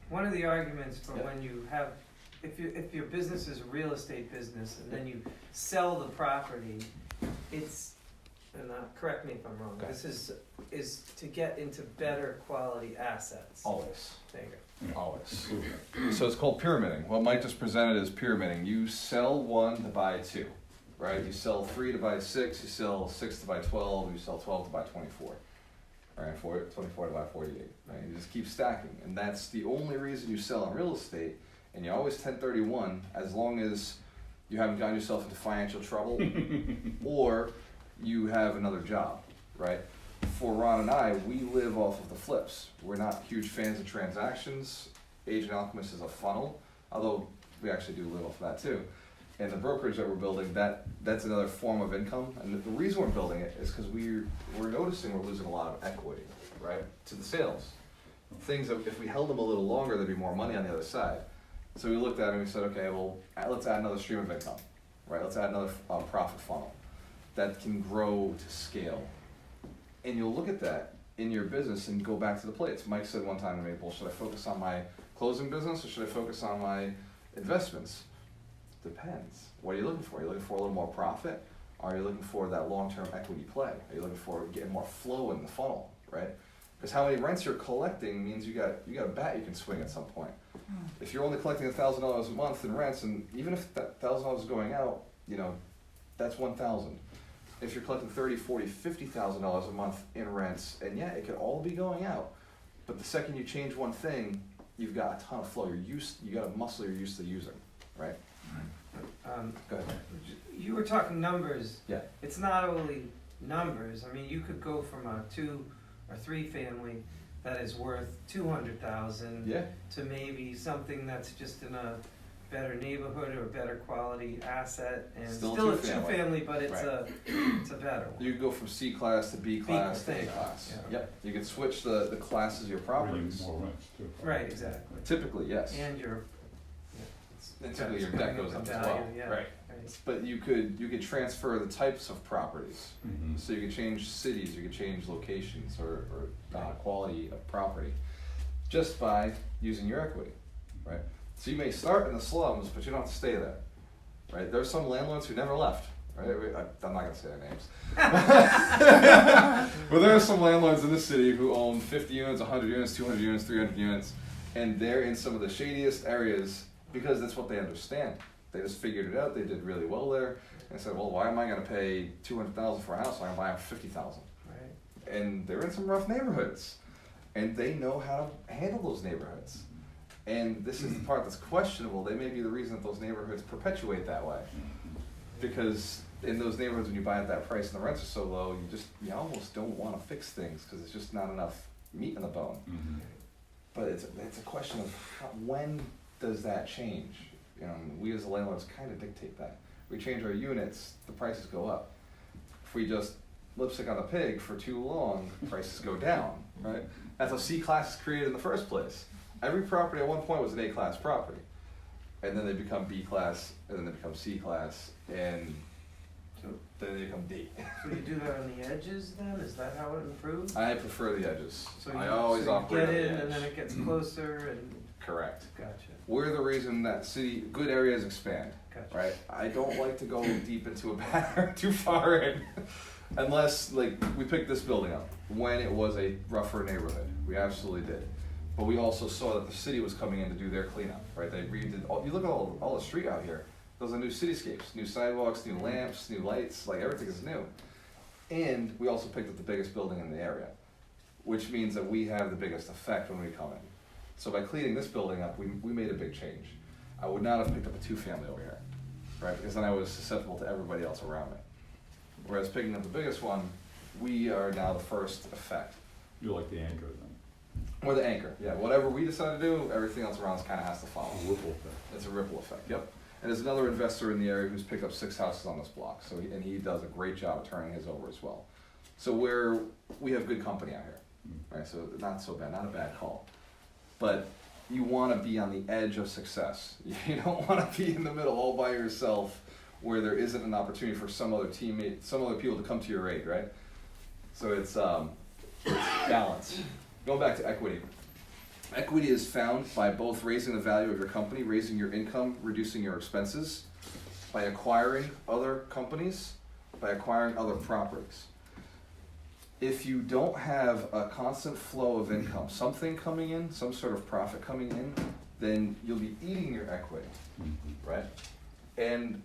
one of the arguments for
Yeah.
when you have, if your business is a real estate business and then you sell the property, it's, and correct me if I'm wrong,
Okay.
this is to get into better quality assets.
Always.
There you go.
Always. So it's called pyramiding. What Mike just presented is pyramiding. You sell 1 to buy 2, right? You sell 3 to buy 6, you sell 6 to buy 12, you sell 12 to buy 24. Right, 24 to buy 48. Right? You just keep stacking. And that's the only reason you sell in real estate, and you always 1031 as long as you haven't gotten yourself into financial trouble or you have another job, right? For Ron and I, we live off of the flips. We're not huge fans of transactions. Agent Alchemist is a funnel, although we actually do live off of that too. And the brokerage that we're building, that's another form of income. And the reason we're building it is because we're noticing we're losing a lot of equity, right, to the sales. Things that if we held them a little longer, there'd be more money on the other side. So we looked at it and we said, okay, well, let's add another stream of income, right? Let's add another profit funnel that can grow to scale. And you'll look at that in your business and go back to the plates. Mike said one time to me, well, should I focus on my closing business or should I focus on my investments? Depends. What are you looking for? Are you looking for a little more profit Are you looking for that long-term equity play? Are you looking for getting more flow in the funnel, right? Because how many rents you're collecting means you got a bat you can swing at some point. If you're only collecting $1,000 a month in rents, and even if that $1,000 is going out, you know, that's 1,000. If you're collecting $30,000, $40,000, $50,000 a month in rents, and yeah, it could all be going out, but the second you change one thing, you've got a ton of flow. You got a muscle you're used to using, right? Go ahead.
You were talking numbers.
Yeah.
It's not only numbers. I mean, you could go from a 2 or 3 family that is worth 200,000
Yeah.
to maybe something that's just in a better neighborhood or a better quality asset, and
Still
still a
two-family.
2-family, but it's
Right.
a better one.
You could go from C class to B class to A
thing.
class.
Yeah.
Yep. You can switch the classes of your
Bringing
properties.
more rents too.
Right, exactly.
Typically, yes.
And your
And typically your
it's
debt
going
goes
in
up as
value,
well.
yeah.
Right.
Right.
But you could transfer the types of properties.
Mhm.
So you could change cities, you could change locations or quality of property just by using your equity, right? So you may start in the slums, but you don't have to stay there, right? There's some landlords who never left, right? I'm not gonna say their names. But there are some landlords in this city who own 50 units, 100 units, 200 units, 300 units, and they're in some of the shadiest areas because that's what they understand. They just figured it out. They did really well there, and said, "Well, why am I going to pay $200,000 for a house? I can buy it for $50,000."
Right.
And they're in some rough neighborhoods, and they know how to handle those neighborhoods. And this is the part that's questionable. They may be the reason that those neighborhoods perpetuate that way, because in those neighborhoods, when you buy at that price and the rents are so low, you almost don't want to fix things because it's just not enough meat in the bone.
Mhm.
But it's a question of when does that change? You know, we as the landlords kind of dictate that. We change our units, the prices go up. If we just lipstick on a pig for too long, prices go down, right? That's how C class is created in the first place. Every property at one point was an A class property, and then they become B class, and then they become C class, and then they become D.
So you do that on the edges then? Is that how it improves?
I prefer the edges.
So
I always
so you
operate
get
on the
in
edge.
and then it gets closer and
Correct.
gotcha.
We're the reason that good areas expand.
Gotcha.
Right? I don't like to go deep into a banner too far in. Unless, like, we picked this building up when it was a rougher neighborhood. We absolutely did. But we also saw that the city was coming in to do their cleanup, right? They redid, you look at all the street out here, those are new cityscapes, new sidewalks, new lamps, new lights, like everything is new. And we also picked up the biggest building in the area, which means that we have the biggest effect when we come in. So by cleaning this building up, we made a big change. I would not have picked up a 2-family over here, right? Because then I was susceptible to everybody else around me. Whereas picking up the biggest one, we are now the first effect.
You're like the anchor then.
We're the anchor, yeah. Whatever we decide to do, everything else around us kind of has to follow.
Ripple effect.
It's a ripple effect, yep. And there's another investor in the area who's picked up 6 houses on this block, and he does a great job of turning his over as well. So we have good company out here, right? So not so bad, not a bad call. But you want to be on the edge of success. You don't want to be in the middle all by yourself where there isn't an opportunity for some other teammate, some other people to come to your aid, right? So it's balance. Going back to equity. Equity is found by both raising the value of your company, raising your income, reducing your expenses, by acquiring other companies, by acquiring other properties. If you don't have a constant flow of income, something coming in, some sort of profit coming in, then you'll be eating your equity, right? And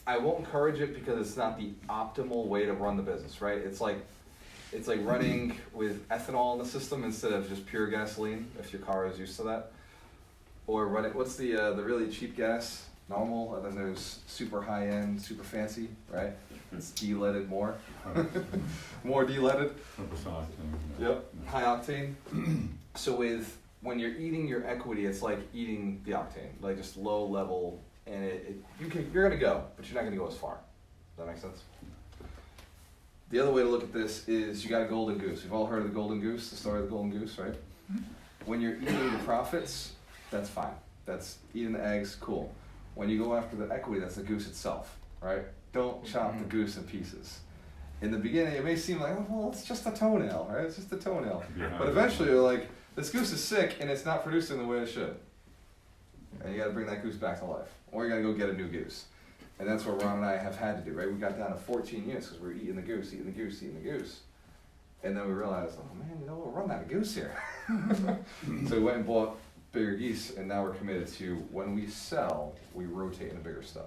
I won't encourage it because it's not the optimal way to run the business, right? It's like running with ethanol in the system instead of just pure gasoline, if your car is used to that. Or running, what's the really cheap gas? Normal, and then there's super high end, super fancy, right? It's de-leaded more. More de-leaded.
100% octane.
Yep, high octane. So when you're eating your equity, it's like eating the octane, like just low level, and you're gonna go, but you're not gonna go as far. Does that make sense? The other way to look at this is you got a golden goose. We've all heard of the golden goose, the story of the golden goose, right? When you're eating the profits, that's fine. That's eating the eggs, cool. When you go after the equity, that's the goose itself, right? Don't chop the goose in pieces. In the beginning, it may seem like, oh, well, it's just a toenail, right? It's just a toenail.
Yeah.
But eventually, you're like, this goose is sick and it's not producing the way it should. And you gotta bring that goose back to life. Or you gotta go get a new goose. And that's what Ron and I have had to do, right? We got down to 14 units because we were eating the goose. And then we realized, oh man, we're running out of goose here. So we went and bought bigger geese, and now we're committed to, when we sell, we rotate into bigger stuff.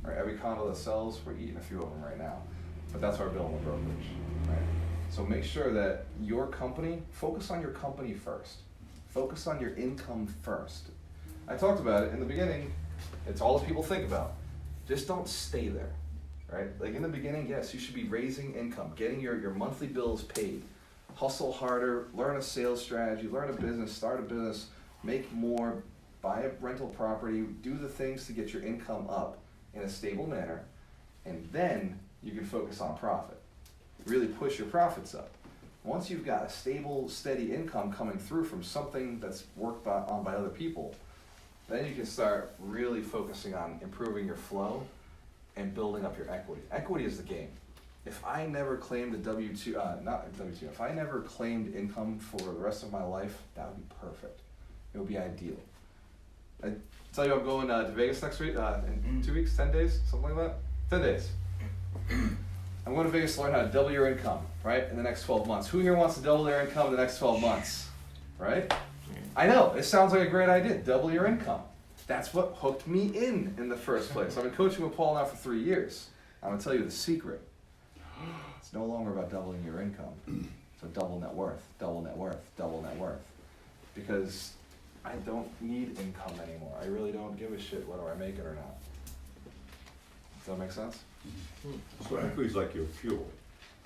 Right? Every condo that sells, we're eating a few of them right now. But that's why we're building a brokerage, right? So make sure that your company, focus on your company first. Focus on your income first. I talked about it in the beginning, it's all that people think about. Just don't stay there. Right? Like in the beginning, yes, you should be raising income, getting your monthly bills paid. Hustle harder, learn a sales strategy, learn a business, start a business, make more, buy a rental property, do the things to get your income up in a stable manner, and then you can focus on profit. Really push your profits up. Once you've got a stable, steady income coming through from something that's worked on by other people, then you can start really focusing on improving your flow and building up your equity. Equity is the game. If I never claimed if I never claimed income for the rest of my life, that would be perfect. It would be ideal. I tell you I'm going to Vegas next week, in 2 weeks, 10 days, something like that? 10 days. I'm going to Vegas to learn how to double your income, right, in the next 12 months. Who here wants to double their income in the next 12 months, right? I know, it sounds like a great idea, double your income. That's what hooked me in the first place. I've been coaching with Paul now for 3 years. I'm gonna tell you the secret. It's no longer about doubling your income. So double net worth, double net worth, double net worth. Because I don't need income anymore. I really don't give a shit whether I make it or not. Does that make sense?
So equity's like your fuel.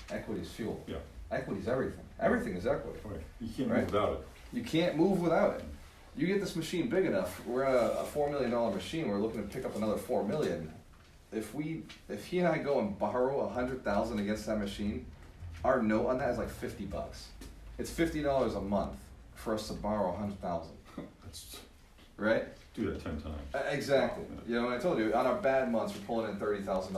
Equity's fuel.
Yeah.
Equity's everything. Everything is equity.
Right. You can't
Right.
move without it.
You can't move without it. You get this machine big enough, we're a $4 million machine, we're looking to pick up another $4 million. If he and I go and borrow 100,000 against that machine, our note on that is like $50. It's $50 a month for us to borrow 100,000.
That's,
Right?
do that 10 times.
Exactly. You know, I told you, on our bad months, we're pulling in $30,000,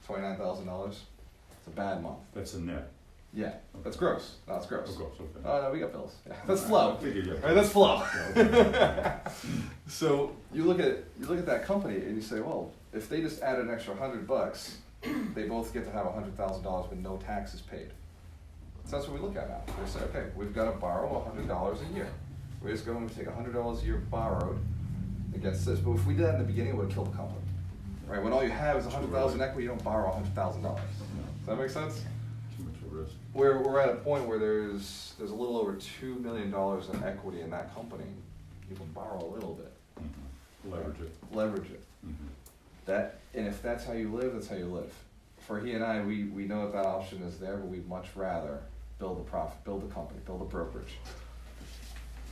$29,000. It's a bad month.
That's a net.
Yeah, that's gross. No, it's gross.
Of course, okay.
Oh no, we got bills. Yeah. That's flow.
I figured, yeah.
Right, that's flow.
Yeah, okay.
So you look at that company and you say, well, if they just add an extra $100, they both get to have $100,000 with no taxes paid. So that's what we look at now. We say, okay, we've got to borrow $100 a year. We're just going to take $100 a year borrowed against this. But if we did that in the beginning, it would have killed the company. Right? When all you have is $100,000 equity, you don't borrow $100,000. Does that make sense?
Too much of a risk.
We're at a point where there's a little over $2 million in equity in that company. You can borrow a little bit.
Mm-hmm. Leverage it.
Leverage it.
Mm-hmm.
And if that's how you live, that's how you live. For he and I, we know that option is there, but we'd much rather build a profit, build a company, build a brokerage.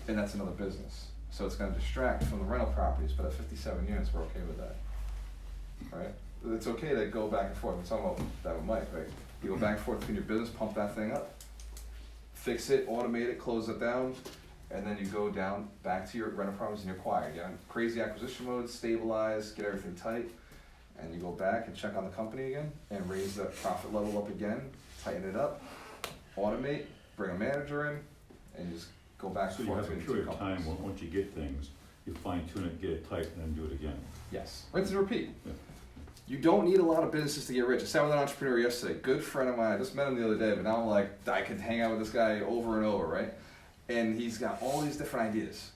And that's another business. So it's gonna distract from the rental properties, but at 57 units, we're okay with that. Right? It's okay to go back and forth. We're talking about that with Mike, right? You go back and forth between your business, pump that thing up, fix it, automate it, close it down, and then you go down back to your rental properties and you acquire. You get on crazy acquisition mode, stabilize, get everything tight, and you go back and check on the company again and raise that profit level up again, tighten it up, automate, bring a manager in, and you just go back
So
and
you
forth
have a
between the two
period of
companies.
time, once you get things, you fine tune it, get it tight, and then do it again.
Yes, rinse and repeat.
Yeah.
You don't need a lot of businesses to get rich. I sat with an entrepreneur yesterday, good friend of mine. I just met him the other day, but now I'm like, I could hang out with this guy over and over, right? And he's got all these different ideas.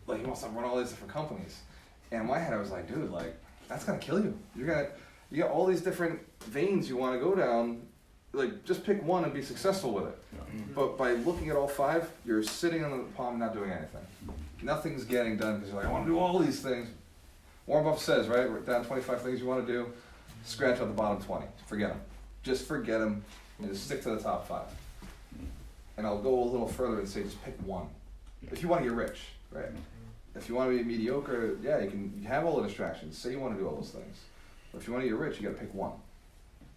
Like, he wants to run all these different companies. And in my head, I was like, dude, like, that's gonna kill you. You got all these different veins you wanna go down. Like, just pick one and be successful with it.
Yeah.
But by looking at all five, you're sitting on the palm not doing anything. Nothing's getting done because you're like, I wanna do all these things. Warren Buffett says, right, write down 25 things you want to do, scratch out the bottom 20. Forget them. Just forget them and just stick to the top 5. And I'll go a little further and say just pick one. If you want to get rich, right? If you want to be mediocre, yeah, you have all the distractions. Say you want to do all those things. But if you want to get rich, you got to pick one.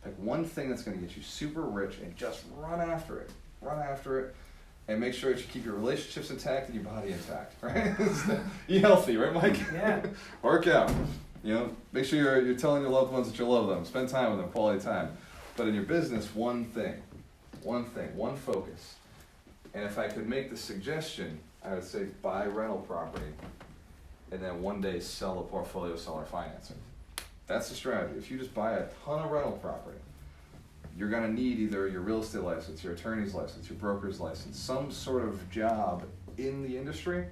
Pick one thing that's going to get you super rich and just run after it. Run after it. And make sure that you keep your relationships intact and your body intact, right? Eat healthy, right, Mike?
Yeah.
Work out. You know, make sure you're telling your loved ones that you love them. Spend time with them, quality time. But in your business, one thing, one focus. And if I could make the suggestion, I would say buy rental property, and then one day sell the portfolio, sell or finance it. That's the strategy. If you just buy a ton of rental property, you're gonna need either your real estate license, your attorney's license, your broker's license, some sort of job in the industry.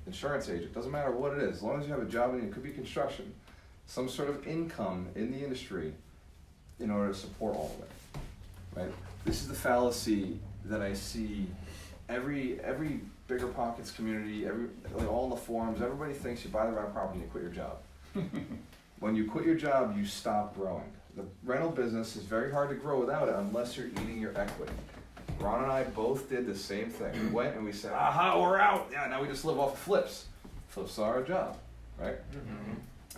Insurance agent, doesn't matter what it is, as long as you have a job and it could be construction, some sort of income in the industry in order to support all of it, right? This is the fallacy that I see every bigger pockets community, like all in the forums, everybody thinks you buy the rental property and you quit your job. When you quit your job, you stop growing. The rental business is very hard to grow without it unless you're eating your equity. Ron and I both did the same thing. We went and we said, aha, we're out. Yeah, now we just live off of flips. Flips are our job, right?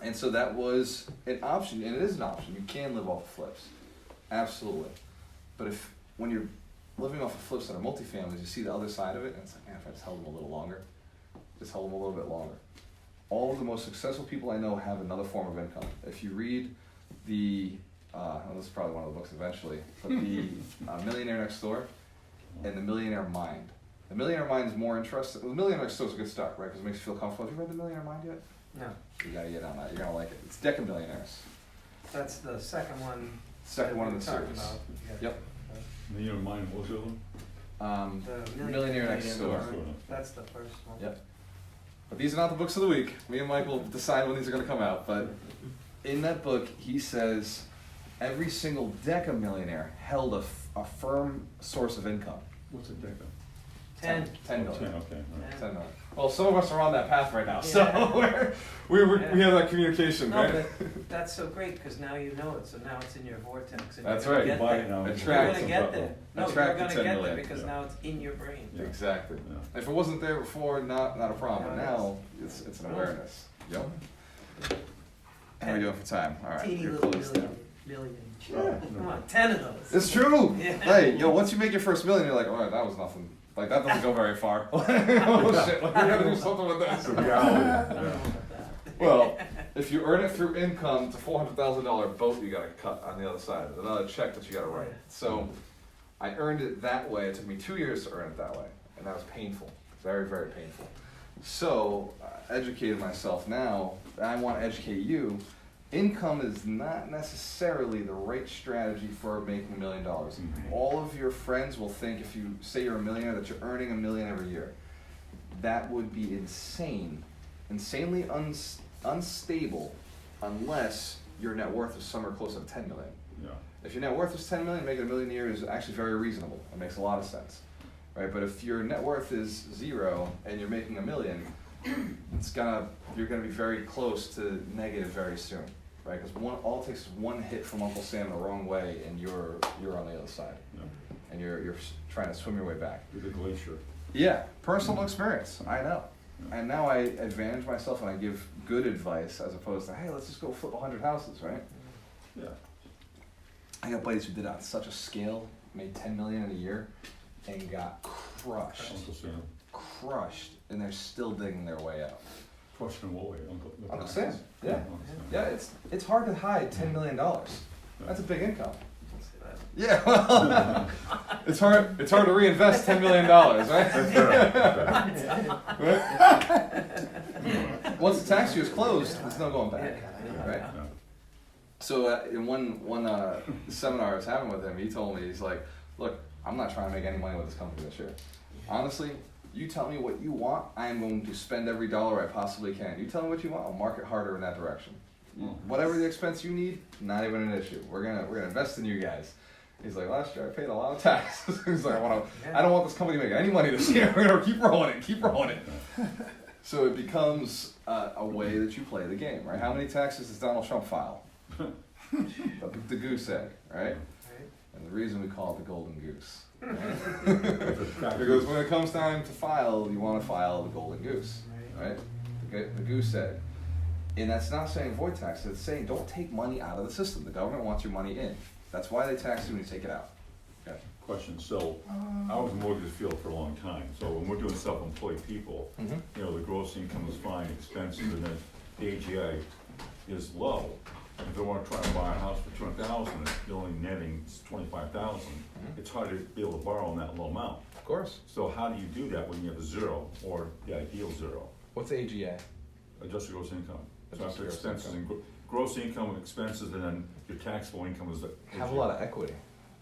And so that was an option, and it is an option. You can live off of flips, absolutely. But when you're living off of flips that are multifamilies, you see the other side of it, and it's like, man, if I just held them a little longer, just held them a little bit longer. All of the most successful people I know have another form of income. If you read the, this is probably one of the books eventually, but the Millionaire Next Door and the Millionaire Mind. The Millionaire Mind is more interesting. The Millionaire Next Door is a good start, right? Because it makes you feel comfortable. Have you read the Millionaire Mind yet?
No,
You gotta get on that. You're gonna like it. It's Decamillionaires.
that's the second one.
Second one in the
that we're talking
series.
about.
Yep.
And then your mind, what was the other one?
The
Millionaire Next Door.
That's the first one.
Yep. But these are not the books of the week. Me and Mike will decide when these are going to come out. But in that book, he says every single decamillionaire held a firm source of income.
What's a deca?
10.
10 million.
10, okay, all right.
10 million. Well, some of us are on that path right now, so
Yeah.
we have that communication,
No,
right?
but that's so great because now you know it, so now it's in your vortex. And
That's
you're gonna
right.
Get
Buy
there.
it now.
You're
Attract
gonna
some
get
people.
there. No,
Attract
you're
the
gonna
10
get there
million.
because
Yeah.
now it's in your brain.
Yeah.
Exactly.
Yeah.
If it wasn't there before, not a problem. But
Now it
now it's an awareness. Yep. How are we
And
doing for time? All right,
Teeny
you're
little
close
million.
there.
Million.
Yeah.
Come on, 10 of those.
It's true.
Yeah.
Hey, once you make your first million, you're like, all right, that was nothing. Like that doesn't go very far. Oh shit! Like, we gotta do something with
It's a
this.
reality.
I don't know
Yeah.
about that.
Well, if you earn it through income, it's a $400,000 boat you gotta cut on the other side. Another check that you gotta write. So, I earned it that way. It took me 2 years to earn it that way, and that was painful, very, very painful. So, I educated myself now. And I want to educate you. Income is not necessarily the right strategy for making $1 million.
Mhm.
All of your friends will think if you say you're a millionaire that you're earning $1 million every year. That would be insane, insanely unstable, unless your net worth is somewhere closer to 10 million.
Yeah.
If your net worth is 10 million, making $1 million a year is actually very reasonable. It makes a lot of sense, right? But if your net worth is 0 and you're making $1 million, you're gonna be very close to negative very soon, right? Because all it takes is one hit from Uncle Sam the wrong way, and you're on the other side,
Yeah.
and you're trying to swim your way back.
With the glacier.
Yeah, personal experience. I know. And now I advantage myself and I give good advice as opposed to, hey, let's just go flip 100 houses, right?
Yeah.
I got buddies who did it on such a scale, made 10 million in a year, and got crushed,
Uncle Sam.
and they're still digging their way out.
Question what way?
Uncle Sam, yeah.
Uncle Sam.
Yeah, it's hard to hide $10 million. That's a big income.
Let's say that.
Yeah, well, it's hard to reinvest $10 million, right?
That's right.
Once the tax year is closed, there's no going back,
Yeah.
right?
Yeah.
So in one seminar I was having with him, he told me, he's like, look, I'm not trying to make any money with this company this year. Honestly, you tell me what you want, I am going to spend every dollar I possibly can. You tell me what you want, I'll market harder in that direction. Whatever the expense you need, not even an issue. We're gonna invest in you guys. He's like, last year I paid a lot of taxes. He's like, I don't want this company making any money this year. We're gonna keep rolling it. So it becomes a way that you play the game, right? How many taxes does Donald Trump file? the goose egg, right?
Right.
And the reason we call it the golden goose. Right? Because when it comes time to file, you want to file the golden goose, right? The goose egg. And that's not saying avoid taxes, it's saying don't take money out of the system. The government wants your money in. That's why they tax you when you take it out. Okay.
Question, so, I was in the mortgage field for a long time, so when we're doing self-employed people,
Mhm.
you know, the gross income is fine, expenses, and then the AGI is low. If they wanna try to buy a house for 200,000, and they're only netting 25,000, it's hard to be able to borrow on that low amount.
Of course.
So how do you do that when you have a 0, or the ideal 0?
What's AGA?
Adjusted gross income. So
Adjusted
after
gross
expenses
income.
and gross income, expenses, and then your taxable income is.
Have a lot of equity.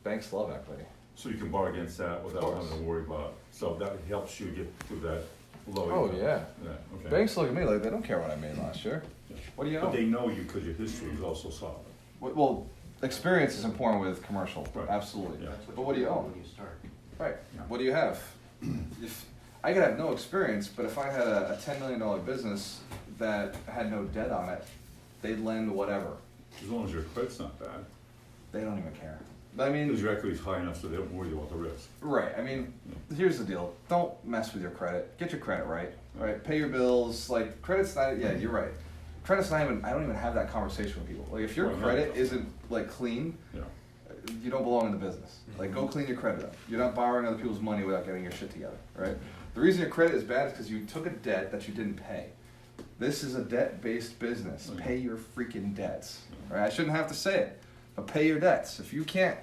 Banks love equity.
So you can borrow against that without
course.
having to worry about it. So that helps you get through that low
Oh,
income.
yeah.
Yeah, okay.
Banks look at me like they don't care what I made last year.
Yeah.
What do you
But
know?
they know you because your history is also solid.
Well, experience is important with commercial,
Right.
absolutely.
Yeah.
That's
But what do you
do
own?
when you start.
Right.
Yeah.
What do you have? If I could have no experience, but if I had a $10 million business that had no debt on it, they'd lend whatever.
As long as your credit's not bad.
They don't even care. But I
Because
mean,
your equity's high enough so they don't worry about the risk.
right. I mean, here's the deal. Don't mess with your credit. Get your credit right. Right. Pay your bills. Like credit's not. Yeah, you're right. Credit's not even. I don't even have that conversation with people. Like if your
Right, right.
credit isn't like clean,
Yeah.
you don't belong in the business. Like, go clean your credit up. You're not borrowing other people's money without getting your shit together, right? The reason your credit is bad is because you took a debt that you didn't pay. This is a debt-based business.
Okay.
Pay your freaking debts, right? I shouldn't have to say it, but pay your debts. If you can't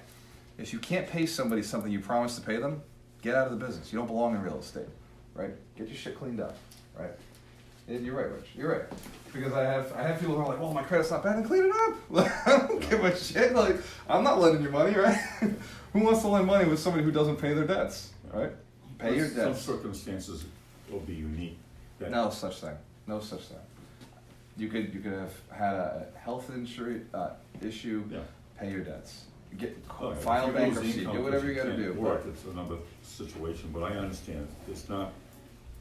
pay somebody something you promised to pay them, get out of the business. You don't belong in real estate, right? Get your shit cleaned up, right? And you're right, Rich. You're right. Because I have people who are like, well, my credit's not bad, and clean it up. I don't give a shit. Like, I'm not lending you money, right? Who wants to lend money with somebody who doesn't pay their debts, right? Pay your
Some
debts.
circumstances will be unique. That-
No such thing. No such thing. You could have had a health insurance issue.
Yeah.
Pay your debts. Get
Oh, yeah.
file
If you lose
bankruptcy.
income
Do whatever you
because
got to
can't
do.
Work, it's another situation, but I understand. It's not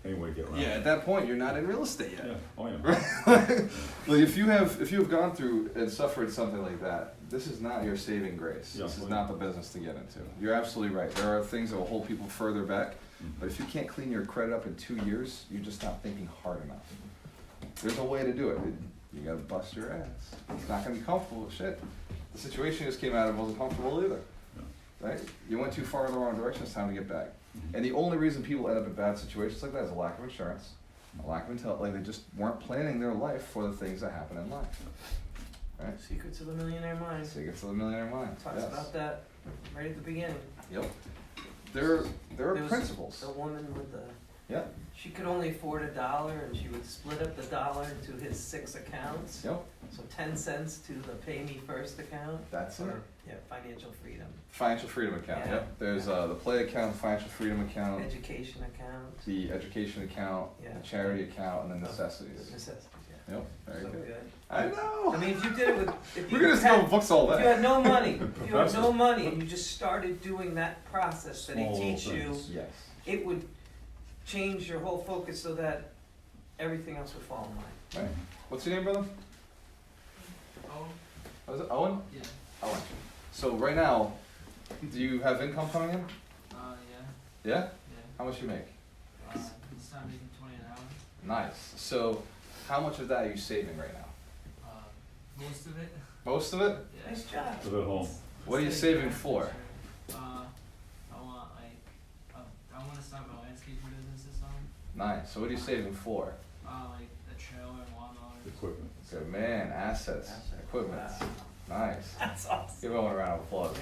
any way to get around.
Yeah, at that point, you're not in real estate yet.
Yeah, oh, yeah.
Like if you have gone through and suffered something like that, this is not your saving grace.
Yeah,
This is
well,
not the business to get into. You're absolutely right. There are things that will hold people further back,
Mhm.
but if you can't clean your credit up in 2 years, you're just not thinking hard enough. There's a way to do it. You gotta bust your ass. It's not gonna be comfortable with shit. The situation you just came out of wasn't comfortable either. Right? You went too far in the wrong direction, it's time to get back.
Mhm.
And the only reason people end up in bad situations like that is a lack of insurance, a lack of intel, like they just weren't planning their life for the things that happen in life. Right?
Secrets of the Millionaire Mind.
Secrets of the Millionaire Mind.
Talks
Yes.
about that right at the beginning.
Yep. There are
There was
principles.
The woman with the,
Yeah.
she could only afford $1 and she would split up the dollar into his 6 accounts.
Yep.
So 10 cents to the pay me first account.
That's it.
Or, yeah, financial freedom.
Financial freedom account.
Yeah.
Yep. There's the play account, financial freedom account,
Education account.
the education account,
Yeah.
the charity account, and the
The
necessities.
necessities, yeah.
Yep. Very
So
good.
I
I know.
mean, if you did it with, if you
We're gonna
had,
sell books all
if you had
day.
no money, if you had no
Professor.
money and you just started doing that process that he
Small little
teach you,
things.
Yes.
it would change your whole focus so that everything else would fall in line.
Right. What's your name, brother? Was it Owen?
Yeah.
Owen. So right now, do you have income coming in?
Yeah.
Yeah?
Yeah.
How much you make?
It's not making 20 an hour.
Nice. So how much of that are you saving right now?
Most of it.
Most of it?
Yeah.
Nice job.
Live at home.
What are you saving for?
I want to start my landscaping business this summer.
Nice. So what are you saving for?
Like a trailer and lawnmowers.
Equipment.
Good man. Assets.
Assets.
Equipment.
Wow.
Nice.
That's awesome.
Give Owen a round of applause.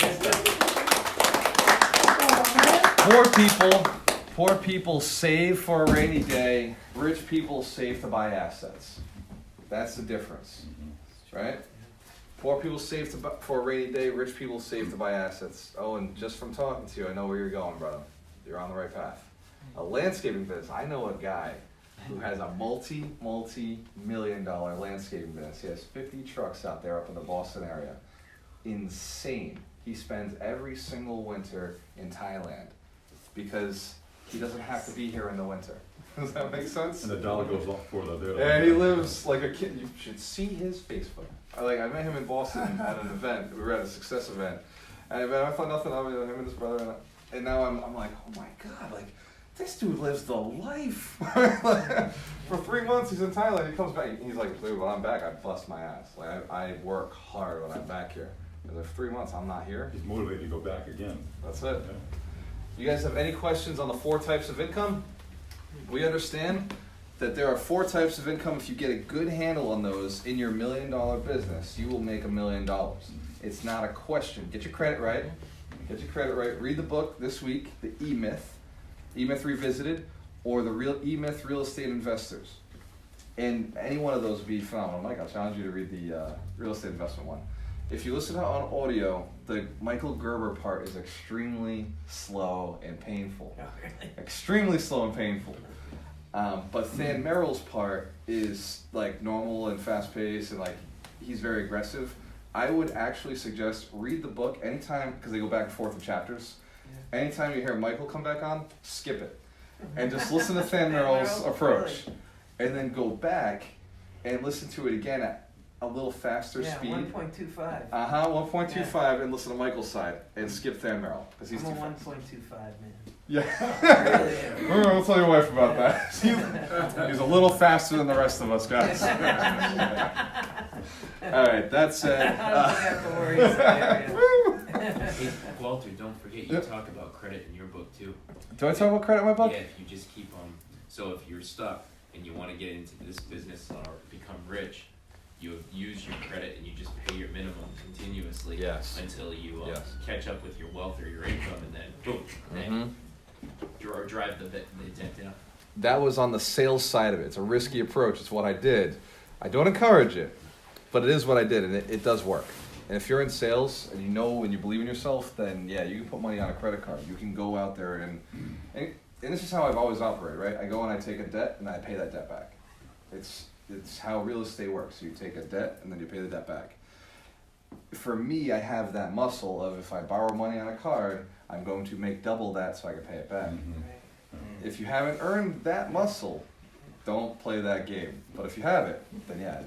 Oh,
Poor people save for a rainy day. Rich people save to buy assets. That's the difference, right? Poor people save for a rainy day. Rich people save to buy assets. Oh, and just from talking to you, I know where you're going, brother. You're on the right path. A landscaping business. I know a guy who has a multi-million-dollar landscaping business. He has 50 trucks out there up in the Boston area. Insane. He spends every single winter in Thailand because he doesn't have to be here in the winter. Does that make sense?
And the dollar goes up for the.
And he lives like a kid. You should see his Facebook. I met him in Boston at an event. We were at a success event, and I thought nothing of it. Him and his brother, and now I'm like, oh my god, like this dude lives the life. For 3 months he's in Thailand. He comes back. He's like, dude, when I'm back, I bust my ass. Like I work hard when I'm back here. And for 3 months I'm not here.
He's motivated to go back again.
That's it.
Yeah.
You guys have any questions on the 4 types of income? We understand that there are 4 types of income. If you get a good handle on those in your $1 million business, you will make $1 million. It's not a question. Get your credit right. Get your credit right. Read the book this week, The E-Myth, E-Myth Revisited, or The Real E-Myth Real Estate Investors. And any one of those would be phenomenal. Mike, I'll challenge you to read the real estate investment one. If you listen to it on audio, the Michael Gerber part is extremely slow and painful. Extremely slow and painful. But Than Meryll's part is like normal and fast paced and like he's very aggressive. I would actually suggest read the book anytime, because they go back and forth in chapters. Yeah. Anytime you hear Michael come back on, skip it. And just listen to Than Meryll's approach. Really? And then go back and listen to it again at a little faster speed.
1.25.
1.25, and listen to Michael's side and skip Than Meryll, because he's
I'm
too
a
fast.
1.25 man.
Yeah.
Really
I'll tell your wife about that. He's a little faster than the rest of us guys. All right, that said.
I don't have to worry.
Hey, Walter, don't forget you talk about credit in your book too.
Do I talk about credit in my book?
Yeah, if you just keep so if you're stuck and you want to get into this business or become rich, you use your credit and you just pay your minimum continuously until you catch up with your wealth or your income, and then boom, then drive the debt down.
That was on the sales side of it. It's a risky approach. It's what I did. I don't encourage it, but it is what I did, and it does work. And if you're in sales and you know and you believe in yourself, then yeah, you can put money on a credit card. You can go out there and this is how I've always operated, right? I go and I take a debt and I pay that debt back. It's how real estate works. You take a debt and then you pay the debt back. For me, I have that muscle of if I borrow money on a card, I'm going to make double that so I can pay it back. If you haven't earned that muscle, don't play that game. But if you have it, then yeah,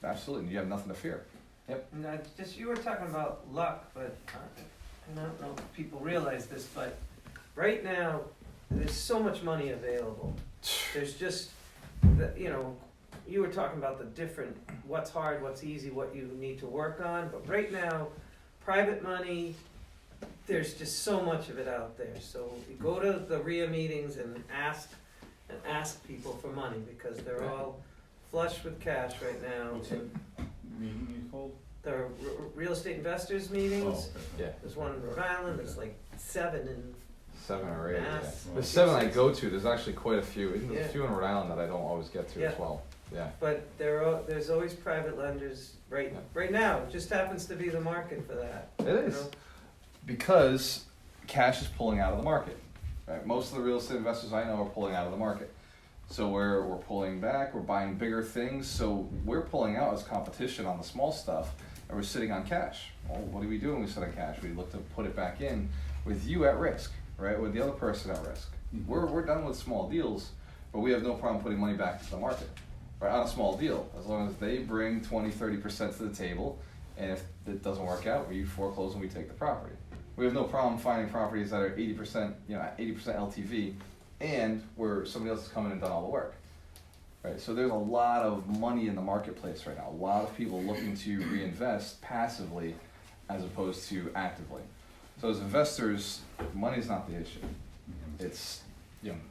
absolutely, you have nothing to fear. Yep.
No, just you were talking about luck, but I don't know if people realize this, but right now there's so much money available. There's just, you were talking about the different, what's hard, what's easy, what you need to work on, but right now, private money, there's just so much of it out there. So you go to the RIA meetings and ask people for money, because they're all flush with cash right now.
What's that meeting you called?
The real estate investors meetings.
Oh, okay.
Yeah.
There's one in Rhode Island. There's like 7 in
7 or 8.
Mass.
Yeah. There's 7 I go to. There's actually quite a few. There's
Yeah.
a few in Rhode Island that I don't always get to as well. Yeah.
But there's always private lenders right now. It just happens to be the market for that.
It is. Because cash is pulling out of the market. Right? Most of the real estate investors I know are pulling out of the market. So we're pulling back, we're buying bigger things, so we're pulling out as competition on the small stuff, and we're sitting on cash. Well, what do we do when we sit on cash? We look to put it back in with you at risk, right? With the other person at risk.
Mm-hmm.
We're done with small deals, but we have no problem putting money back into the market, right? On a small deal, as long as they bring 20-30% to the table, and if it doesn't work out, we foreclose and we take the property. We have no problem finding properties that are 80%, 80% LTV, and where somebody else has come in and done all the work. Right? So there's a lot of money in the marketplace right now. A lot of people looking to reinvest passively as opposed to actively. So as investors, money's not the issue. It's,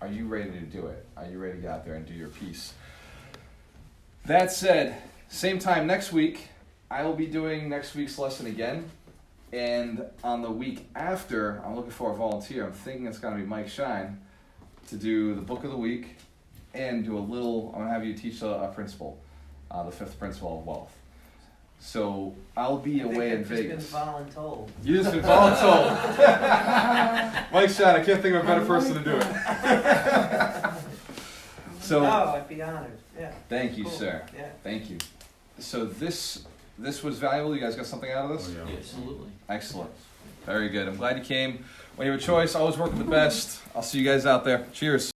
are you ready to do it? Are you ready to get out there and do your piece? That said, same time next week, I will be doing next week's lesson again. And on the week after, I'm looking for a volunteer. I'm thinking it's going to be Mike Shine to do the book of the week and do I'm going to have you teach a principle, the 5th principle of wealth. So I'll be away in Vegas.
Just been voluntold.
You just been voluntold. Mike Shine, I can't think of a better person to do it. So.
Oh, I'd be honored. Yeah.
Thank you,
Cool.
sir.
Yeah.
Thank you. So this was valuable. You guys got something out of this?
Oh, yeah.
Absolutely.
Excellent. Very good. I'm glad you came. When you have a choice, always work with the best. I'll see you guys out there. Cheers.